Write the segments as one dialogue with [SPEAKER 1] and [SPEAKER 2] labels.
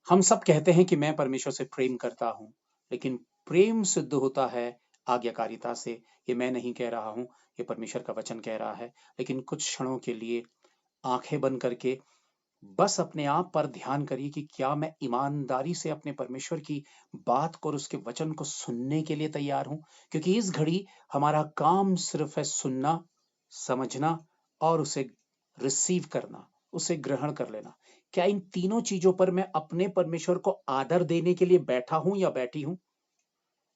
[SPEAKER 1] हम सब कहते हैं कि मैं परमेश्वर से प्रेम करता हूँ, लेकिन प्रेम सिद्ध होता है आज्ञाकारिता से। ये मैं नहीं कह रहा हूँ, ये परमेश्वर का वचन कह रहा है। लेकिन कुछ क्षणों के लिए आंखें बंद करके बस अपने आप पर ध्यान करिए कि क्या मैं ईमानदारी से अपने परमेश्वर की बात को और उसके वचन को सुनने के लिए तैयार हूं। क्योंकि इस घड़ी हमारा काम सिर्फ है सुनना, समझना और उसे रिसीव करना, उसे ग्रहण कर लेना। क्या इन तीनों चीजों पर मैं अपने परमेश्वर को आदर देने के लिए बैठा हूं या बैठी हूं?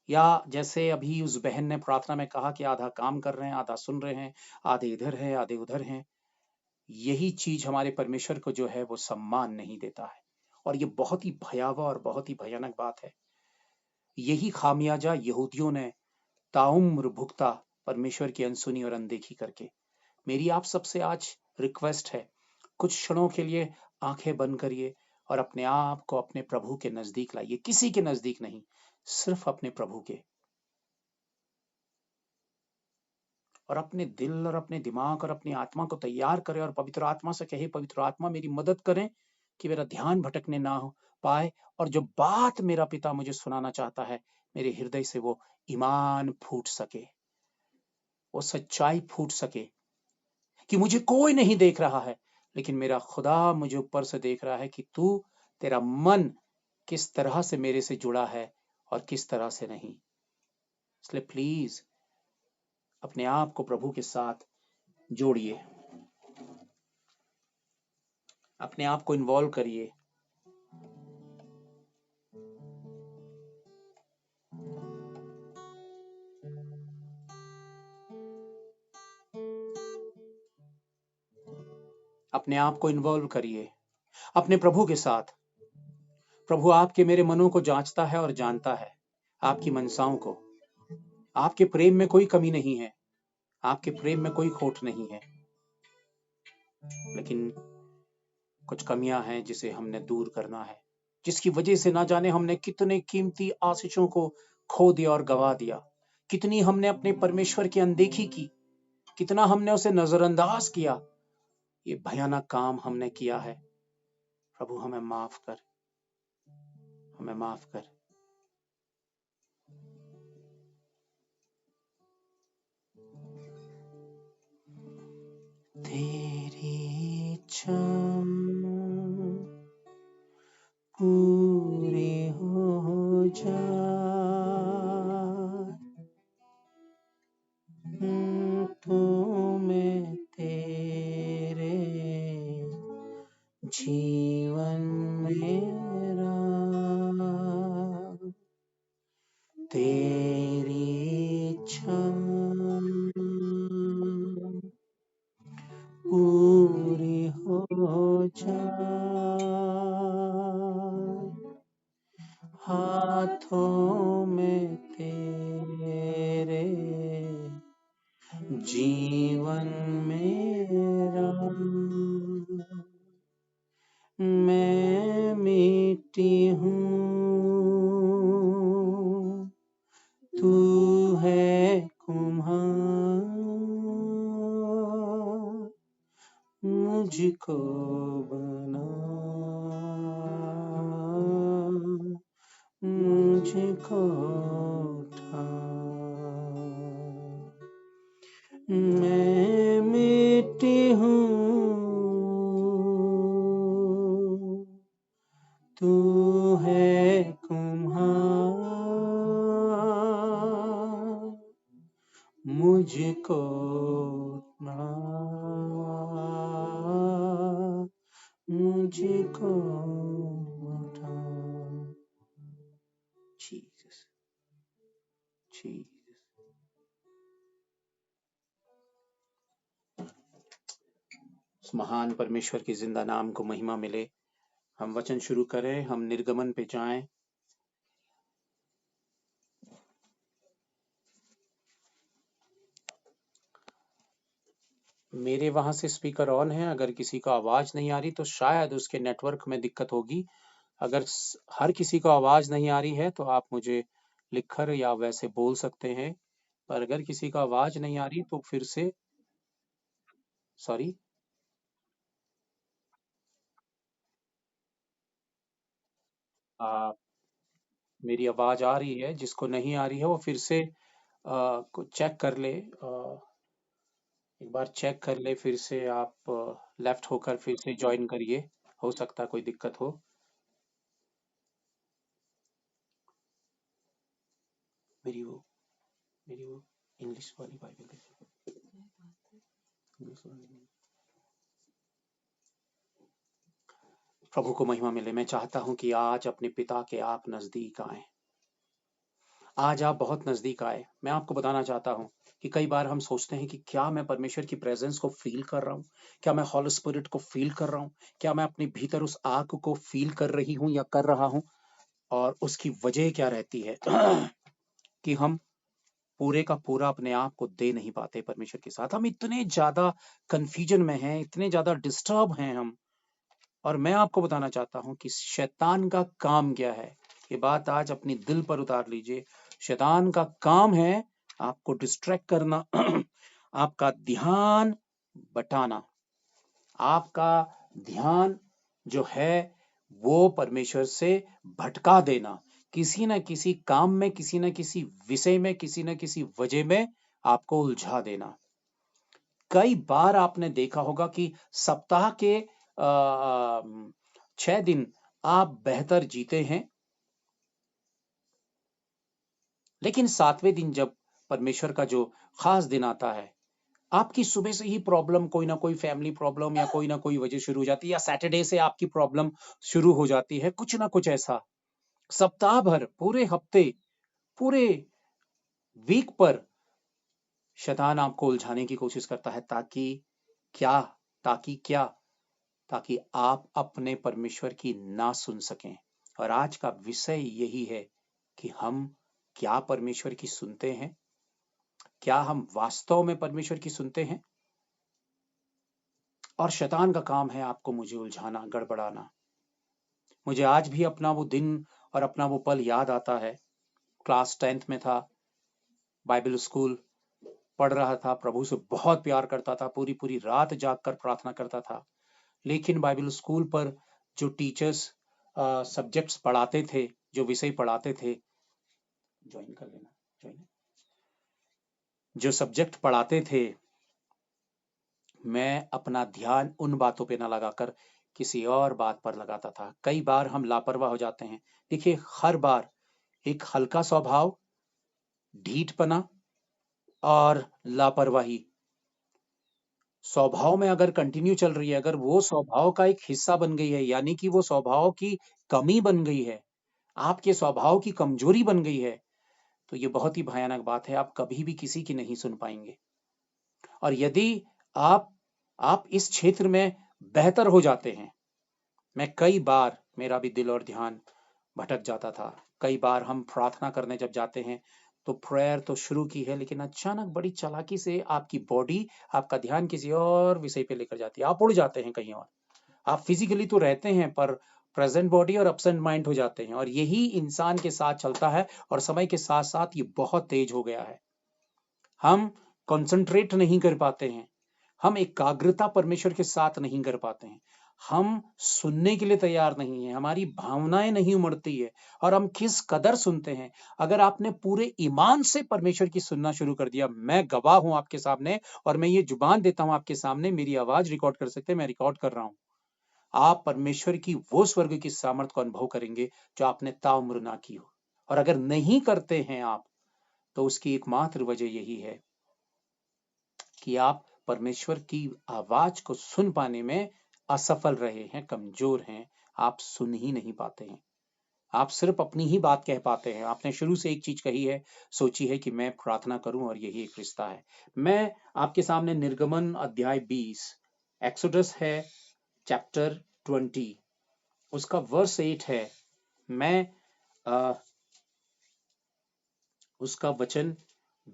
[SPEAKER 1] या जैसे अभी उस बहन ने प्रार्थना में कहा कि आधा काम कर रहे हैं, आधा सुन रहे हैं, आधे इधर हैं, आधे उधर हैं। यही चीज हमारे परमेश्वर को जो है वो सम्मान नहीं देता है। और ये बहुत ही भयावह और बहुत ही भयानक बात है। यही खामियाजा यहूदियों ने ताउम्र भुगता, परमेश्वर की अनसुनी और अनदेखी करके। मेरी आप सबसे आज रिक्वेस्ट है, कुछ क्षणों के लिए आंखें बंद करिए और अपने आप को अपने प्रभु के नजदीक लाइए। किसी के नजदीक नहीं, सिर्फ अपने प्रभु के। और अपने दिल और अपने दिमाग और अपनी आत्मा को तैयार करें और पवित्र आत्मा से कहे, पवित्र आत्मा मेरी मदद करें कि मेरा ध्यान भटकने ना हो पाए, और जो बात मेरा पिता मुझे सुनाना चाहता है, मेरे हृदय से वो ईमान फूट सके, वो सच्चाई फूट सके कि मुझे कोई नहीं देख रहा है, लेकिन मेरा खुदा मुझे ऊपर से देख रहा है कि तू, तेरा मन किस तरह से मेरे से जुड़ा है और किस तरह से नहीं। इसलिए प्लीज अपने आप को प्रभु के साथ जोड़िए, अपने आप को इन्वॉल्व करिए। अपने आप को इन्वॉल्व करिए अपने प्रभु के साथ। प्रभु आपके मेरे मनों को जांचता है और जानता है, आपकी मनसाओं को। आपके प्रेम में कोई कमी नहीं है, आपके प्रेम में कोई खोट नहीं है। लेकिन कुछ कमियां हैं जिसे हमने दूर करना है, जिसकी वजह से ना जाने हमने कितने कीमती आशीषों को खो दिया और गवा दिया। कितनी हमने अपने परमेश्वर की अनदेखी की, कितना हमने उसे नजरअंदाज किया। ये भयानक काम हमने किया है। प्रभु हमें माफ कर, हमें माफ कर। तेरी इच्छा पूरी हो जाए तो मैं तेरे जीवन मेरा, तेरी इच्छा पूरी हो जाए, हाथों में तेरे जीवन मेरा। मैं मिट्टी हूँ, तू है कुम्हार, मुझको बना, मुझको उठा। मैं मिट्टी हूँ, तू है कुम्हार, मुझको बना, मुझको उठा। Jesus, Jesus. उस महान परमेश्वर के जिंदा नाम को महिमा मिले। हम वचन शुरू करें, हम निर्गमन पे जाएं। मेरे वहां से स्पीकर ऑन है, अगर किसी को आवाज नहीं आ रही तो शायद उसके नेटवर्क में दिक्कत होगी। अगर हर किसी को आवाज नहीं आ रही है तो आप मुझे लिखकर या वैसे बोल सकते हैं। पर अगर किसी को आवाज नहीं आ रही तो फिर से सॉरी। आ, मेरी आवाज आ रही है? जिसको नहीं आ रही है वो फिर से कुछ चेक कर ले। एक बार चेक कर ले फिर से। आप लेफ्ट होकर फिर से ज्वाइन करिए, हो सकता है कोई दिक्कत हो। मेरी वो मेरी वो इंग्लिश वाली बाइबल देखो। इंग्लिश वाली। प्रभु को महिमा मिले। मैं चाहता हूं कि आज अपने पिता के आप नजदीक आए। आज आप बहुत नजदीक आए। मैं आपको बताना चाहता हूं कि कई बार हम सोचते हैं कि क्या मैं परमेश्वर की प्रेजेंस को फील कर रहा हूं, क्या मैं हॉली स्पिरिट को फील कर रहा हूं, क्या मैं अपने भीतर उस आग को फील कर रही हूं या कर रहा हूं। और उसकी वजह क्या रहती है कि हम पूरे का पूरा अपने आप को दे नहीं पाते परमेश्वर के साथ। हम इतने ज्यादा कंफ्यूजन में हैं, इतने ज्यादा डिस्टर्ब हैं हम। और मैं आपको बताना चाहता हूं कि शैतान का काम क्या है। ये बात आज अपनी दिल पर उतार लीजिए। शैतान का काम है आपको डिस्ट्रैक्ट करना, आपका ध्यान बटाना, आपका ध्यान जो है वो परमेश्वर से भटका देना, किसी न किसी काम में, किसी न किसी विषय में, किसी न किसी वजह में आपको उलझा देना। कई बार आपने देखा होगा कि सप्ताह के 6 दिन आप बेहतर जीते हैं, लेकिन 7वें दिन जब परमेश्वर का जो खास दिन आता है, आपकी सुबह से ही प्रॉब्लम, कोई ना कोई फैमिली प्रॉब्लम या कोई ना कोई वजह शुरू हो जाती है, या सैटरडे से आपकी प्रॉब्लम शुरू हो जाती है, कुछ ना कुछ ऐसा। सप्ताह भर, पूरे हफ्ते, पूरे वीक पर शैतान आपको उलझाने की कोशिश करता है, क्या ताकि क्या ताकि आप अपने परमेश्वर की ना सुन सकें। और आज का विषय यही है कि हम क्या परमेश्वर की सुनते हैं, क्या हम वास्तव में परमेश्वर की सुनते हैं। और शैतान का काम है आपको, मुझे उलझाना, गड़बड़ाना। मुझे आज भी अपना वो दिन और अपना वो पल याद आता है। क्लास 10th में था, बाइबल स्कूल पढ़ रहा था, प्रभु से बहुत प्यार करता था, पूरी पूरी रात जागकर प्रार्थना करता था। लेकिन बाइबल स्कूल पर जो टीचर्स सब्जेक्ट्स पढ़ाते थे, जो विषय पढ़ाते थे, ज्वाइन कर लेना, ज्वाइन, जो सब्जेक्ट पढ़ाते थे, मैं अपना ध्यान उन बातों पे ना लगाकर किसी और बात पर लगाता था। कई बार हम लापरवाह हो जाते हैं। देखिए, हर बार एक हल्का स्वभाव, ढीठपना और लापरवाही स्वभाव में अगर कंटिन्यू चल रही है, अगर वो स्वभाव का एक हिस्सा बन गई है, यानी कि वो स्वभाव की कमी बन गई है, आपके स्वभाव की कमजोरी बन गई है, तो ये बहुत ही भयानक बात है। आप कभी भी किसी की नहीं सुन पाएंगे। और यदि आप आप इस क्षेत्र में बेहतर हो जाते हैं, मैं कई बार, मेरा भी दिल और ध्यान भटक जाता था। कई बार हम प्रार्थना करने जब जाते हैं तो प्रेयर तो शुरू की है, लेकिन अचानक बड़ी चालाकी से आपकी बॉडी, आपका ध्यान किसी और विषय पे लेकर जाती है, आप उड़ जाते हैं कहीं और। आप फिजिकली तो रहते हैं पर प्रेजेंट बॉडी और एब्सेंट माइंड हो जाते हैं। और यही इंसान के साथ चलता है, और समय के साथ साथ ये बहुत तेज हो गया है। हम कंसंट्रेट नहीं कर पाते हैं, हम एकाग्रता परमेश्वर के साथ नहीं कर पाते हैं, हम सुनने के लिए तैयार नहीं है, हमारी भावनाएं नहीं उमड़ती है। और हम किस कदर सुनते हैं। अगर आपने पूरे ईमान से परमेश्वर की सुनना शुरू कर दिया, मैं गवाह हूं आपके सामने, और मैं ये जुबान देता हूं आपके सामने, मेरी आवाज रिकॉर्ड कर सकते हैं, मैं रिकॉर्ड कर रहा हूं, आप परमेश्वर की वो स्वर्ग की सामर्थ को अनुभव करेंगे जो आपने ताउम्र ना की हो। और अगर नहीं करते हैं आप, तो उसकी एकमात्र वजह यही है कि आप परमेश्वर की आवाज को सुन पाने में असफल रहे हैं, कमजोर हैं, आप सुन ही नहीं पाते हैं। आप सिर्फ अपनी ही बात कह पाते हैं। आपने शुरू से एक चीज कही है, सोची है कि मैं प्रार्थना करूं और यही एक रिश्ता है। मैं आपके सामने निर्गमन अध्याय 20, एक्सोडस है चैप्टर 20, उसका वर्स 8 है। मैं आ, उसका वचन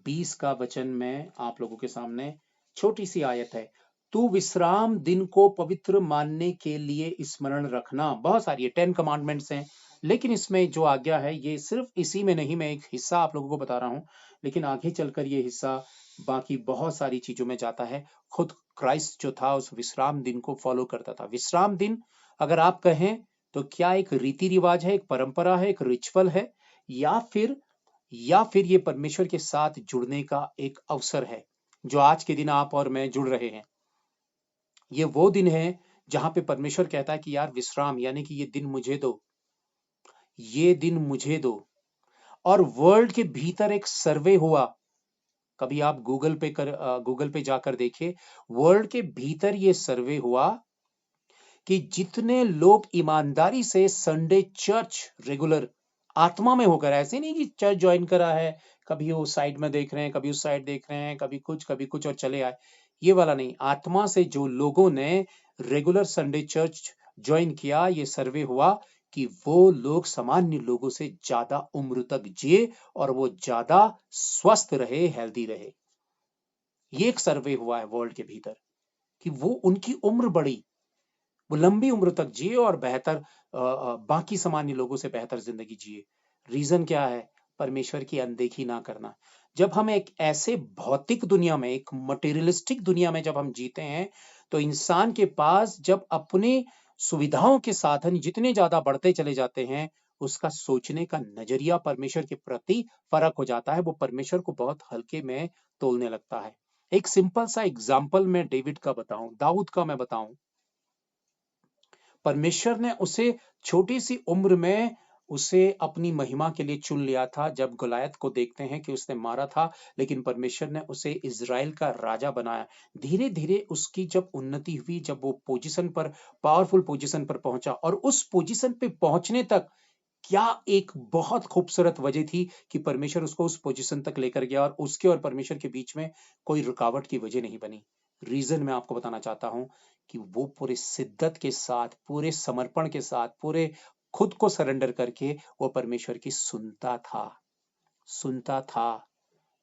[SPEAKER 1] 20 का वचन मैं आप लोगों के सामने, छोटी सी आयत है। तू विश्राम दिन को पवित्र मानने के लिए स्मरण रखना। बहुत सारी है, 10 कमांडमेंट्स हैं, लेकिन इसमें जो आज्ञा है ये सिर्फ इसी में नहीं, मैं एक हिस्सा आप लोगों को बता रहा हूं, लेकिन आगे चलकर ये हिस्सा बाकी बहुत सारी चीजों में जाता है। खुद क्राइस्ट जो था उस विश्राम दिन को फॉलो करता था। विश्राम दिन अगर आप कहें तो क्या एक रीति रिवाज है, एक परंपरा है, एक रिचुअल है, या फिर ये परमेश्वर के साथ जुड़ने का एक अवसर है जो आज के दिन आप और मैं जुड़ रहे हैं। ये वो दिन है जहां पे परमेश्वर कहता है कि यार विश्राम, यानी कि ये दिन मुझे दो, ये दिन मुझे दो। और वर्ल्ड के भीतर एक सर्वे हुआ, कभी आप गूगल पे जाकर देखिए, वर्ल्ड के भीतर ये सर्वे हुआ कि जितने लोग ईमानदारी से संडे चर्च रेगुलर आत्मा में होकर, ऐसे नहीं कि चर्च ज्वाइन करा है, कभी वो साइड में देख रहे हैं, कभी उस साइड देख रहे हैं, कभी कुछ और चले आए, ये वाला नहीं, आत्मा से जो लोगों ने रेगुलर संडे चर्च ज्वाइन किया, ये सर्वे हुआ कि वो लोग सामान्य लोगों से ज्यादा उम्र तक जिए और वो ज्यादा स्वस्थ रहे, हेल्दी रहे। ये एक सर्वे हुआ है वर्ल्ड के भीतर कि वो उनकी उम्र बढ़ी, वो लंबी उम्र तक जिए और बेहतर बाकी सामान्य लोगों से बेहतर जिंदगी जिए। रीजन क्या है? परमेश्वर की अनदेखी ना करना। जब हम एक ऐसे भौतिक दुनिया में, एक मटेरियलिस्टिक दुनिया में जब हम जीते हैं, तो इंसान के पास जब अपने सुविधाओं के साधन जितने ज्यादा बढ़ते चले जाते हैं, उसका सोचने का नजरिया परमेश्वर के प्रति फर्क हो जाता है। वो परमेश्वर को बहुत हल्के में तोलने लगता है। एक सिंपल सा एग्जाम्पल मैं डेविड का बताऊं, दाऊद का मैं बताऊं। परमेश्वर ने उसे छोटी सी उम्र में उसे अपनी महिमा के लिए चुन लिया था। जब गलायत को देखते हैं कि उसने मारा था, लेकिन परमेश्वर ने उसे इज़राइल का राजा बनाया। धीरे धीरे उसकी जब उन्नति हुई, जब वो पोजीशन पर, पावरफुल पोजीशन पर पहुंचा, और उस पोजीशन पे पहुंचने तक क्या एक बहुत खूबसूरत वजह थी कि परमेश्वर उसको उस पोजीशन तक लेकर गया, और उसके और परमेश्वर के बीच में कोई रुकावट की वजह नहीं बनी। रीजन मैं आपको बताना चाहता हूं कि वो पूरे शिद्दत के साथ, पूरे समर्पण के साथ, पूरे खुद को सरेंडर करके वो परमेश्वर की सुनता था।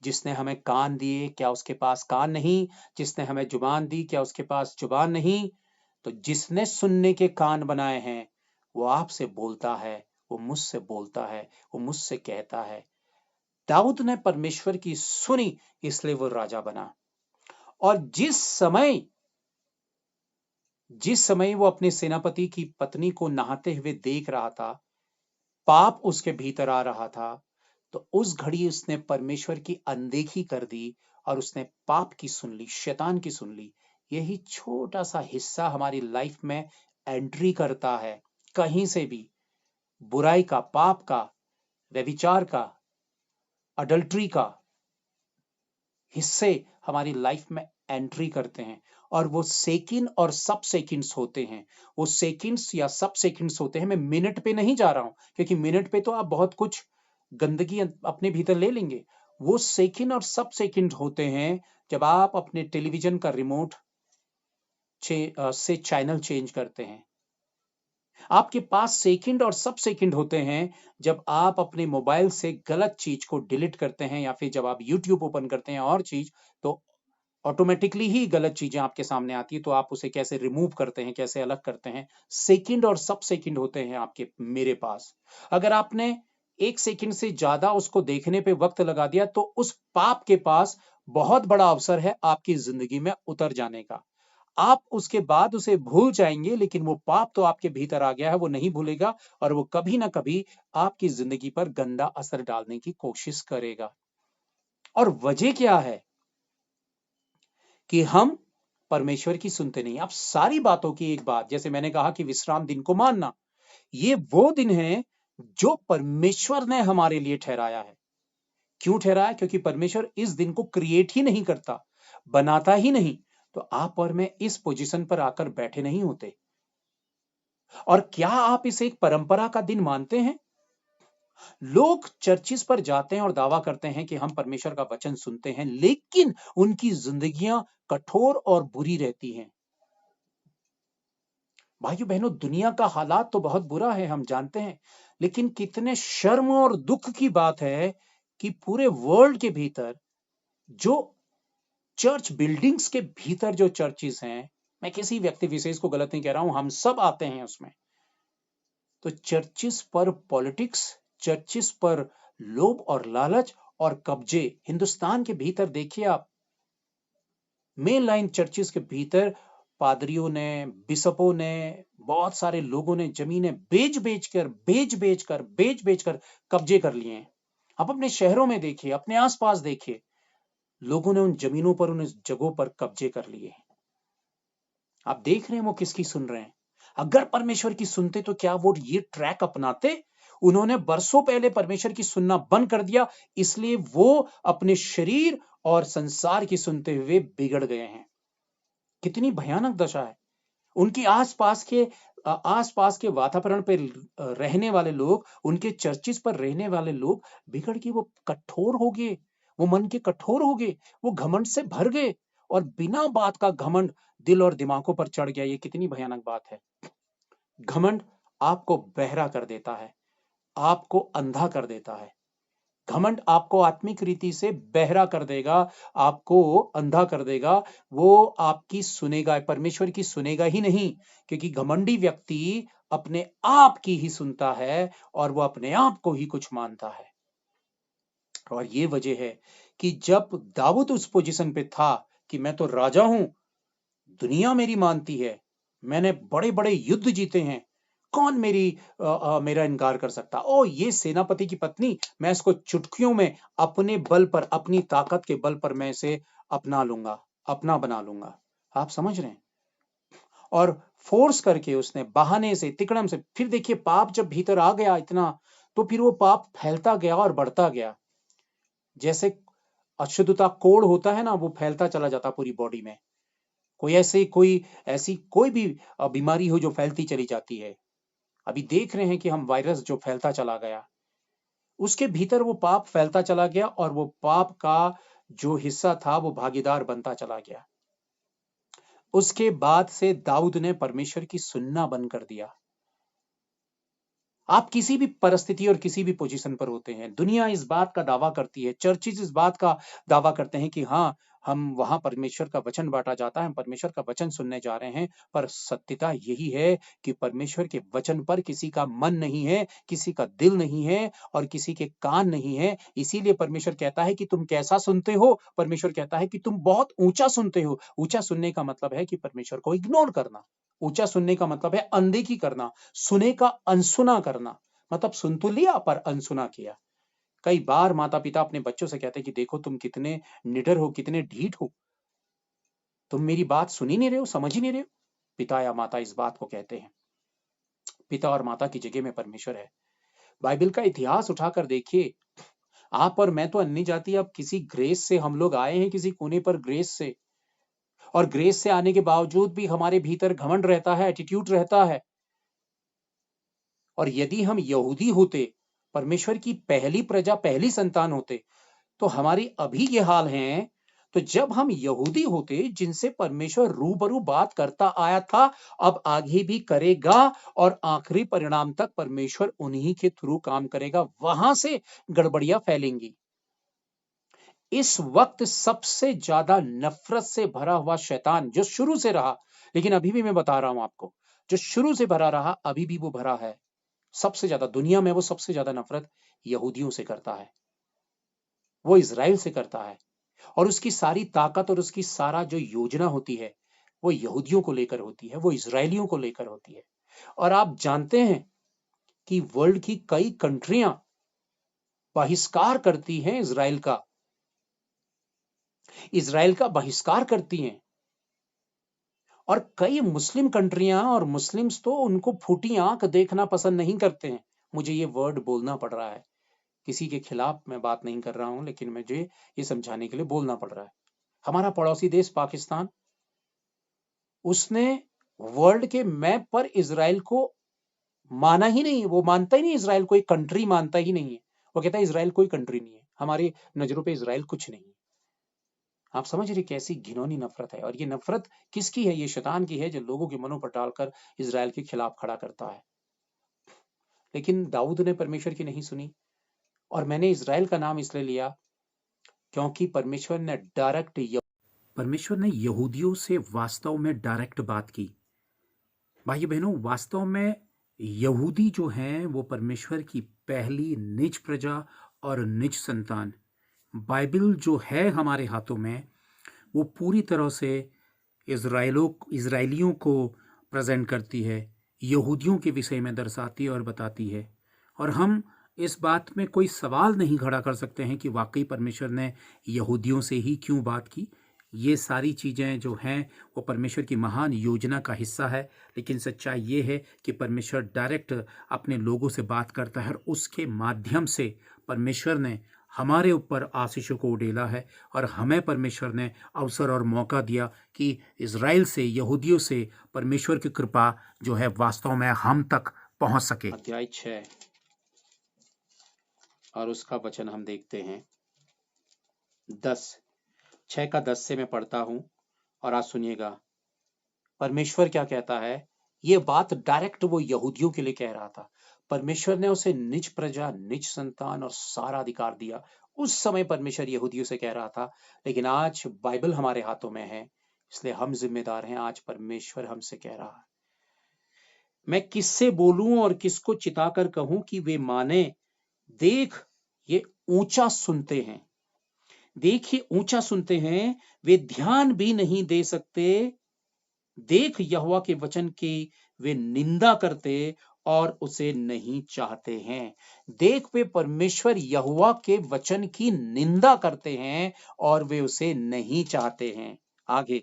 [SPEAKER 1] जिसने हमें कान दिए, क्या उसके पास कान नहीं? जिसने हमें जुबान दी, क्या उसके पास जुबान नहीं? तो जिसने सुनने के कान बनाए हैं, वो आपसे बोलता है, वो मुझसे बोलता है, वो मुझसे कहता है। दाऊद ने परमेश्वर की सुनी, इसलिए वो राजा बना। और जिस समय वो अपने सेनापति की पत्नी को नहाते हुए देख रहा था, पाप उसके भीतर आ रहा था, तो उस घड़ी उसने परमेश्वर की अनदेखी कर दी और उसने पाप की सुन ली, शैतान की सुन ली। यही छोटा सा हिस्सा हमारी लाइफ में एंट्री करता है, कहीं से भी बुराई का, पाप का, व्यभिचार का, अडल्ट्री का हिस्से हमारी लाइफ में एंट्री करते हैं। और वो सेकंड और सब सेकंड्स होते हैं। वो सेकंड्स या सब सेकंड्स होते हैं। मैं मिनट पे नहीं जा रहा हूं, क्योंकि मिनट पे तो आप बहुत कुछ गंदगी अपने भीतर ले लेंगे। वो सेकंड और सब सेकंड होते हैं जब आप अपने टेलीविजन का रिमोट से चैनल चेंज करते हैं। आपके पास सेकंड और सब सेकंड होते हैं जब आप अपने मोबाइल से गलत चीज को डिलीट करते हैं, या फिर जब आप यूट्यूब ओपन करते हैं और चीज, तो ऑटोमेटिकली ही गलत चीजें आपके सामने आती है, तो आप उसे कैसे रिमूव करते हैं, कैसे अलग करते हैं। सेकंड और सब सेकंड होते हैं आपके, मेरे पास। अगर आपने 1 सेकंड से ज्यादा उसको देखने पे वक्त लगा दिया, तो उस पाप के पास बहुत बड़ा अवसर है आपकी जिंदगी में उतर जाने का। आप उसके बाद उसे भूल जाएंगे, लेकिन वो पाप तो आपके भीतर आ गया है, वो नहीं भूलेगा, और वो कभी ना कभी आपकी जिंदगी पर गंदा असर डालने की कोशिश करेगा। और वजह क्या है कि हम परमेश्वर की सुनते नहीं। अब सारी बातों की एक बात, जैसे मैंने कहा कि विश्राम दिन को मानना, ये वो दिन है जो परमेश्वर ने हमारे लिए ठहराया है। क्यों ठहराया? क्योंकि परमेश्वर इस दिन को क्रिएट ही नहीं करता, बनाता ही नहीं, तो आप और मैं इस पोजीशन पर आकर बैठे नहीं होते। और क्या आप इसे एक परंपरा का दिन मानते हैं? लोग चर्चिस पर जाते हैं और दावा करते हैं कि हम परमेश्वर का वचन सुनते हैं, लेकिन उनकी जिंदगियां कठोर और बुरी रहती हैं। भाइयों बहनों, दुनिया का हालात तो बहुत बुरा है, हम जानते हैं, लेकिन कितने शर्म और दुख की बात है कि पूरे वर्ल्ड के भीतर जो चर्च बिल्डिंग्स के भीतर जो चर्चिस हैं, मैं किसी व्यक्ति विशेष को गलत नहीं कह रहा हूं, हम सब आते हैं उसमें, तो चर्चिस पर पॉलिटिक्स, चर्चिस पर लोभ और लालच और कब्जे। हिंदुस्तान के भीतर देखिए आप, मेन लाइन चर्चिस के भीतर पादरियों ने, बिशपों ने, बहुत सारे लोगों ने जमीनें बेच बेच कर कब्जे कर लिए हैं। आप अपने शहरों में देखिए, अपने आसपास देखिए, लोगों ने उन जमीनों पर, उन जगहों पर कब्जे कर लिए हैं। आप देख रहे हैं वो किसकी सुन रहे हैं। अगर परमेश्वर की सुनते तो क्या वो ये ट्रैक अपनाते? उन्होंने बरसों पहले परमेश्वर की सुनना बंद कर दिया, इसलिए वो अपने शरीर और संसार की सुनते हुए बिगड़ गए हैं। कितनी भयानक दशा है। उनकी आसपास के वातावरण पे रहने वाले लोग, उनके चर्चिस पर रहने वाले लोग बिगड़ के वो कठोर हो गए, वो मन के कठोर हो गए, वो घमंड से भर गए, और बिना बात का घमंड दिल और दिमागों पर चढ़ गया। ये कितनी भयानक बात है। घमंड आपको बहरा कर देता है, आपको अंधा कर देता है। घमंड आपको आत्मिक रीति से बहरा कर देगा, आपको अंधा कर देगा। वो आपकी सुनेगा, परमेश्वर की सुनेगा ही नहीं, क्योंकि घमंडी व्यक्ति अपने आप की ही सुनता है और वो अपने आप को ही कुछ मानता है। और ये वजह है कि जब दाऊद उस पोजीशन पे था कि मैं तो राजा हूं, दुनिया मेरी मानती है, मैंने बड़े बड़े युद्ध जीते हैं, कौन मेरा इनकार कर सकता। ओ ये सेनापति की पत्नी, मैं इसको चुटकियों में अपने बल पर, अपनी ताकत के बल पर मैं इसे अपना लूंगा, अपना बना लूंगा। आप समझ रहे हैं। और फोर्स करके उसने, बहाने से, तिकड़म से, फिर देखिए पाप जब भीतर आ गया इतना, तो फिर वो पाप फैलता गया और बढ़ता गया। जैसे अशुद्धता कोढ़ होता है ना, वो फैलता चला जाता पूरी बॉडी में। कोई ऐसी कोई भी बीमारी हो जो फैलती चली जाती है। अभी देख रहे हैं कि हम वायरस जो फैलता चला गया, उसके भीतर वो पाप फैलता चला गया, और वो पाप का जो हिस्सा था वो भागीदार बनता चला गया। उसके बाद से दाऊद ने परमेश्वर की सुनना बंद कर दिया। आप किसी भी परिस्थिति और किसी भी पोजीशन पर होते हैं, दुनिया इस बात का दावा करती है, चर्चिस इस बात का दावा करते हैं कि हाँ, हम वहां परमेश्वर का वचन बांटा जाता है, हम परमेश्वर का वचन सुनने जा रहे हैं। पर सत्यता यही है कि परमेश्वर के वचन पर किसी का मन नहीं है, किसी का दिल नहीं है, और किसी के कान नहीं है। इसीलिए परमेश्वर कहता है कि तुम कैसा सुनते हो। परमेश्वर कहता है कि तुम बहुत ऊंचा सुनते हो। ऊंचा सुनने का मतलब है कि परमेश्वर को इग्नोर करना। ऊंचा सुनने का मतलब है अनदेखी करना। सुने का अनसुना करना, मतलब सुन तो लिया पर अनसुना किया। कई बार माता पिता अपने बच्चों से कहते हैं कि देखो तुम कितने निडर हो, कितने ढीठ हो, तुम मेरी बात सुन ही नहीं रहे हो, समझ ही नहीं रहे हो। पिता या माता इस बात को कहते हैं। पिता और माता की जगह में परमेश्वर है। बाइबल का इतिहास उठाकर देखिए। आप और मैं तो अन्य जाति, अब किसी ग्रेस से हम लोग आए हैं, किसी कोने पर ग्रेस से, और ग्रेस से आने के बावजूद भी हमारे भीतर घमंड रहता है, एटीट्यूड रहता है। और यदि हम यहूदी होते, परमेश्वर की पहली प्रजा, पहली संतान होते, तो हमारी अभी ये हाल है। तो जब हम यहूदी होते, जिनसे परमेश्वर रूबरू बात करता आया था, अब आगे भी करेगा, और आखिरी परिणाम तक परमेश्वर उन्हीं के थ्रू काम करेगा, वहां से गड़बड़ियां फैलेंगी। इस वक्त सबसे ज्यादा नफरत से भरा हुआ शैतान, जो शुरू से रहा, लेकिन अभी भी मैं बता रहा हूं आपको, जो शुरू से भरा रहा, अभी भी वो भरा है। सबसे ज्यादा दुनिया में वो सबसे ज्यादा नफरत यहूदियों से करता है, वो इज़राइल से करता है। और उसकी सारी ताकत और उसकी सारा जो योजना होती है, वो यहूदियों को लेकर होती है, वो इज़राइलियों को लेकर होती है। और आप जानते हैं कि वर्ल्ड की कई कंट्रियां बहिष्कार करती हैं इज़राइल का बहिष्कार करती हैं। और कई मुस्लिम कंट्रियां और मुस्लिम्स तो उनको फूटी आंख देखना पसंद नहीं करते हैं। मुझे ये वर्ड बोलना पड़ रहा है, किसी के खिलाफ मैं बात नहीं कर रहा हूं, लेकिन मुझे ये समझाने के लिए बोलना पड़ रहा है। हमारा पड़ोसी देश पाकिस्तान, उसने वर्ल्ड के मैप पर इज़राइल को माना ही नहीं, वो मानता ही नहीं, इज़राइल को एक कंट्री मानता ही नहीं है। वो कहता है इज़राइल कोई कंट्री नहीं है, हमारी नजरों पे इज़राइल कुछ नहीं है। आप समझ रहे कैसी घिनौनी नफरत है। और ये नफरत किसकी है? ये शैतान की है, जो लोगों के मनों पर डालकर इज़राइल के खिलाफ खड़ा करता है। लेकिन दाऊद ने परमेश्वर की नहीं सुनी। और मैंने इज़राइल का नाम इसलिए लिया क्योंकि परमेश्वर ने यहूदियों से वास्तव में डायरेक्ट बात की। भाई बहनों, वास्तव में यहूदी जो हैं वो परमेश्वर की पहली निज प्रजा और निज संतान। बाइबल जो है हमारे हाथों में, वो पूरी तरह से इजराइलियों को प्रेजेंट करती है, यहूदियों के विषय में दर्शाती है और बताती है। और हम इस बात में कोई सवाल नहीं खड़ा कर सकते हैं कि वाकई परमेश्वर ने यहूदियों से ही क्यों बात की। ये सारी चीज़ें जो हैं वो परमेश्वर की महान योजना का हिस्सा है। लेकिन सच्चाई ये है कि परमेश्वर डायरेक्ट अपने लोगों से बात करता है और उसके माध्यम से परमेश्वर ने हमारे ऊपर आशीषों को उड़ेला है और हमें परमेश्वर ने अवसर और मौका दिया कि इज़राइल से, यहूदियों से परमेश्वर की कृपा जो है वास्तव में हम तक पहुंच सके। अध्याय 6 और उसका वचन हम देखते हैं 10। 6 का 10 से मैं पढ़ता हूं और आज सुनिएगा परमेश्वर क्या कहता है। ये बात डायरेक्ट वो यहूदियों के लिए कह रहा था। परमेश्वर ने उसे निज प्रजा, निज संतान और सारा अधिकार दिया। उस समय परमेश्वर यहूदियों से कह रहा था, लेकिन आज बाइबल हमारे हाथों में है, इसलिए हम जिम्मेदार हैं। आज परमेश्वर हमसे कह रहा है, मैं किससे बोलूं और किसको चिताकर कहूं कि वे माने। देख, ये ऊंचा सुनते हैं, देखिए ऊंचा सुनते हैं, वे ध्यान भी नहीं दे सकते। देख, यहोवा के वचन की वे निंदा करते और उसे नहीं चाहते हैं। देख, वे परमेश्वर यहोवा के वचन की निंदा करते हैं और वे उसे नहीं चाहते हैं। आगे,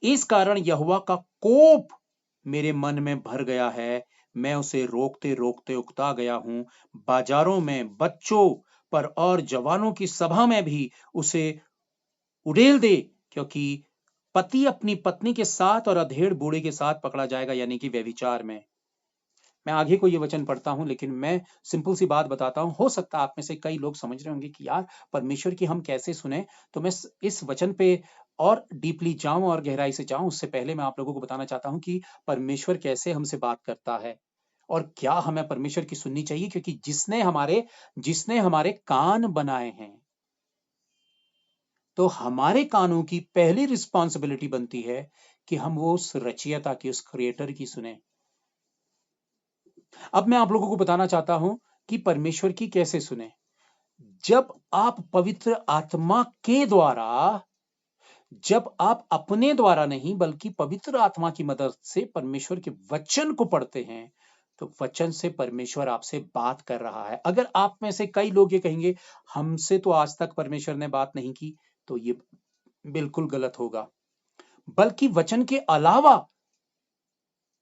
[SPEAKER 1] इस कारण यहोवा का कोप मेरे मन में भर गया है, मैं उसे रोकते रोकते उकता गया हूं। बाजारों में बच्चों पर और जवानों की सभा में भी उसे उड़ेल दे, क्योंकि पति अपनी पत्नी के साथ और अधेड़ बूढ़े के साथ पकड़ा जाएगा, यानी कि व्यभिचार में। मैं आगे को ये वचन पढ़ता हूं, लेकिन मैं सिंपल सी बात बताता हूं। हो सकता है आप में से कई लोग समझ रहे होंगे कि यार परमेश्वर की हम कैसे सुने। तो मैं इस वचन पे और डीपली जाऊं और गहराई से जाऊं, उससे पहले मैं आप लोगों को बताना चाहता हूं कि परमेश्वर कैसे हमसे बात करता है और क्या हमें परमेश्वर की सुननी चाहिए। क्योंकि जिसने हमारे कान बनाए हैं, तो हमारे कानों की पहली रिस्पॉन्सिबिलिटी बनती है कि हम वो उस रचयिता की, उस क्रिएटर की सुने। अब मैं आप लोगों को बताना चाहता हूं कि परमेश्वर की कैसे सुने। जब आप पवित्र आत्मा के द्वारा, जब आप अपने द्वारा नहीं बल्कि पवित्र आत्मा की मदद से परमेश्वर के वचन को पढ़ते हैं, तो वचन से परमेश्वर आपसे बात कर रहा है। अगर आप में से कई लोग ये कहेंगे हमसे तो आज तक परमेश्वर ने बात नहीं की, तो ये बिल्कुल गलत होगा। बल्कि वचन के अलावा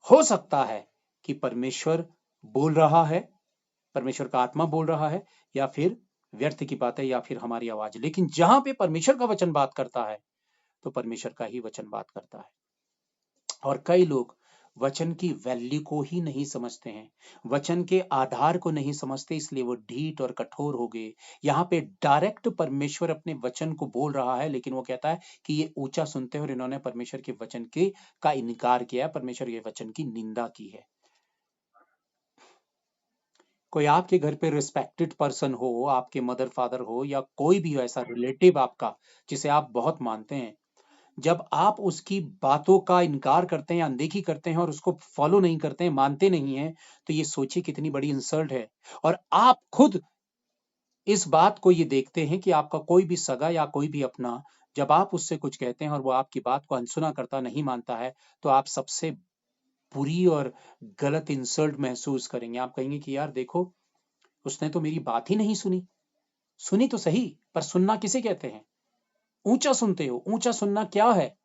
[SPEAKER 1] हो सकता है कि परमेश्वर बोल रहा है, परमेश्वर का आत्मा बोल रहा है, या फिर व्यर्थ की बातें, या फिर हमारी आवाज। लेकिन जहां पे परमेश्वर का वचन बात करता है, तो परमेश्वर का ही वचन बात करता है। और कई लोग वचन की वैल्यू को ही नहीं समझते हैं, वचन के आधार को नहीं समझते, इसलिए वो ढीठ और कठोर हो गए। यहाँ पे डायरेक्ट परमेश्वर अपने वचन को बोल रहा है, लेकिन वो कहता है कि ये ऊंचा सुनते हैं और इन्होंने परमेश्वर के वचन के का इनकार किया है, परमेश्वर के वचन की निंदा की है। कोई आपके घर पे रिस्पेक्टेड पर्सन हो, आपके मदर फादर हो, या कोई भी ऐसा रिलेटिव आपका जिसे आप बहुत मानते हैं, जब आप उसकी बातों का इनकार करते हैं, अनदेखी करते हैं और उसको फॉलो नहीं करते हैं, मानते नहीं हैं, तो ये सोचिए कितनी बड़ी इंसल्ट है। और आप खुद इस बात को ये देखते हैं कि आपका कोई भी सगा या कोई भी अपना, जब आप उससे कुछ कहते हैं और वो आपकी बात को अनसुना करता, नहीं मानता है, तो आप सबसे बुरी और गलत इंसल्ट महसूस करेंगे। आप कहेंगे कि यार देखो, उसने तो मेरी बात ही नहीं सुनी। सुनी तो सही, पर सुनना किसे कहते हैं? ऊंचा सुनते हो। ऊंचा सुनना क्या है?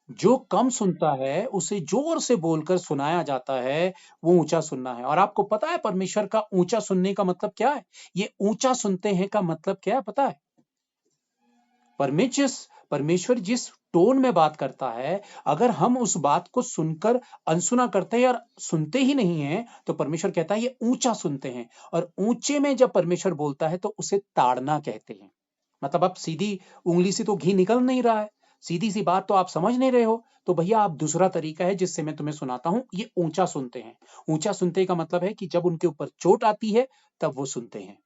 [SPEAKER 1] जो कम सुनता है उसे जोर से बोलकर सुनाया जाता है, वो ऊंचा सुनना है। और आपको पता है परमेश्वर का ऊंचा सुनने का मतलब क्या है? ये ऊंचा सुनते हैं का मतलब क्या है पता है? परमेश्वर जिस टोन में बात करता है, अगर हम उस बात को सुनकर अनसुना करते हैं और सुनते ही नहीं है, तो परमेश्वर कहता है ये ऊंचा सुनते हैं। और ऊंचे में जब परमेश्वर बोलता है तो उसे ताड़ना कहते हैं। मतलब अब सीधी उंगली से तो घी निकल नहीं रहा है, सीधी सी बात तो आप समझ नहीं रहे हो, तो भैया आप दूसरा तरीका है जिससे मैं तुम्हें सुनाता हूं, ये ऊंचा सुनते हैं। ऊंचा सुनते का मतलब है कि जब उनके ऊपर चोट आती है तब वो सुनते हैं।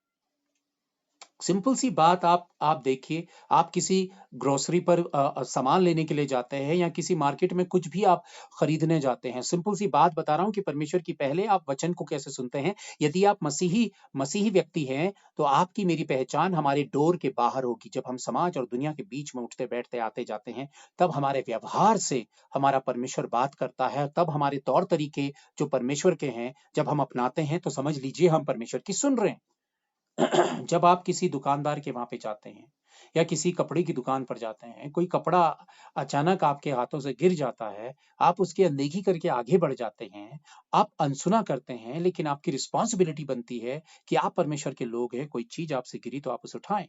[SPEAKER 1] सिंपल सी बात आप देखिए, आप किसी ग्रोसरी पर सामान लेने के लिए जाते हैं या किसी मार्केट में कुछ भी आप खरीदने जाते हैं। सिंपल सी बात बता रहा हूँ कि परमेश्वर की पहले आप वचन को कैसे सुनते हैं। यदि आप मसीही मसीही व्यक्ति हैं, तो आपकी मेरी पहचान हमारे डोर के बाहर होगी। जब हम समाज और दुनिया के बीच में उठते बैठते आते जाते हैं, तब हमारे व्यवहार से हमारा परमेश्वर बात करता है। तब हमारे तौर तरीके जो परमेश्वर के हैं, जब हम अपनाते हैं, तो समझ लीजिए हम परमेश्वर की सुन रहे हैं। जब आप किसी दुकानदार के वहां पे जाते हैं या किसी कपड़े की दुकान पर जाते हैं, कोई कपड़ा अचानक आपके हाथों से गिर जाता है, आप उसकी अनदेखी करके आगे बढ़ जाते हैं, आप अनसुना करते हैं, लेकिन आपकी रिस्पॉन्सिबिलिटी बनती है कि आप परमेश्वर के लोग हैं, कोई चीज आपसे गिरी तो आप उसे उठाएं।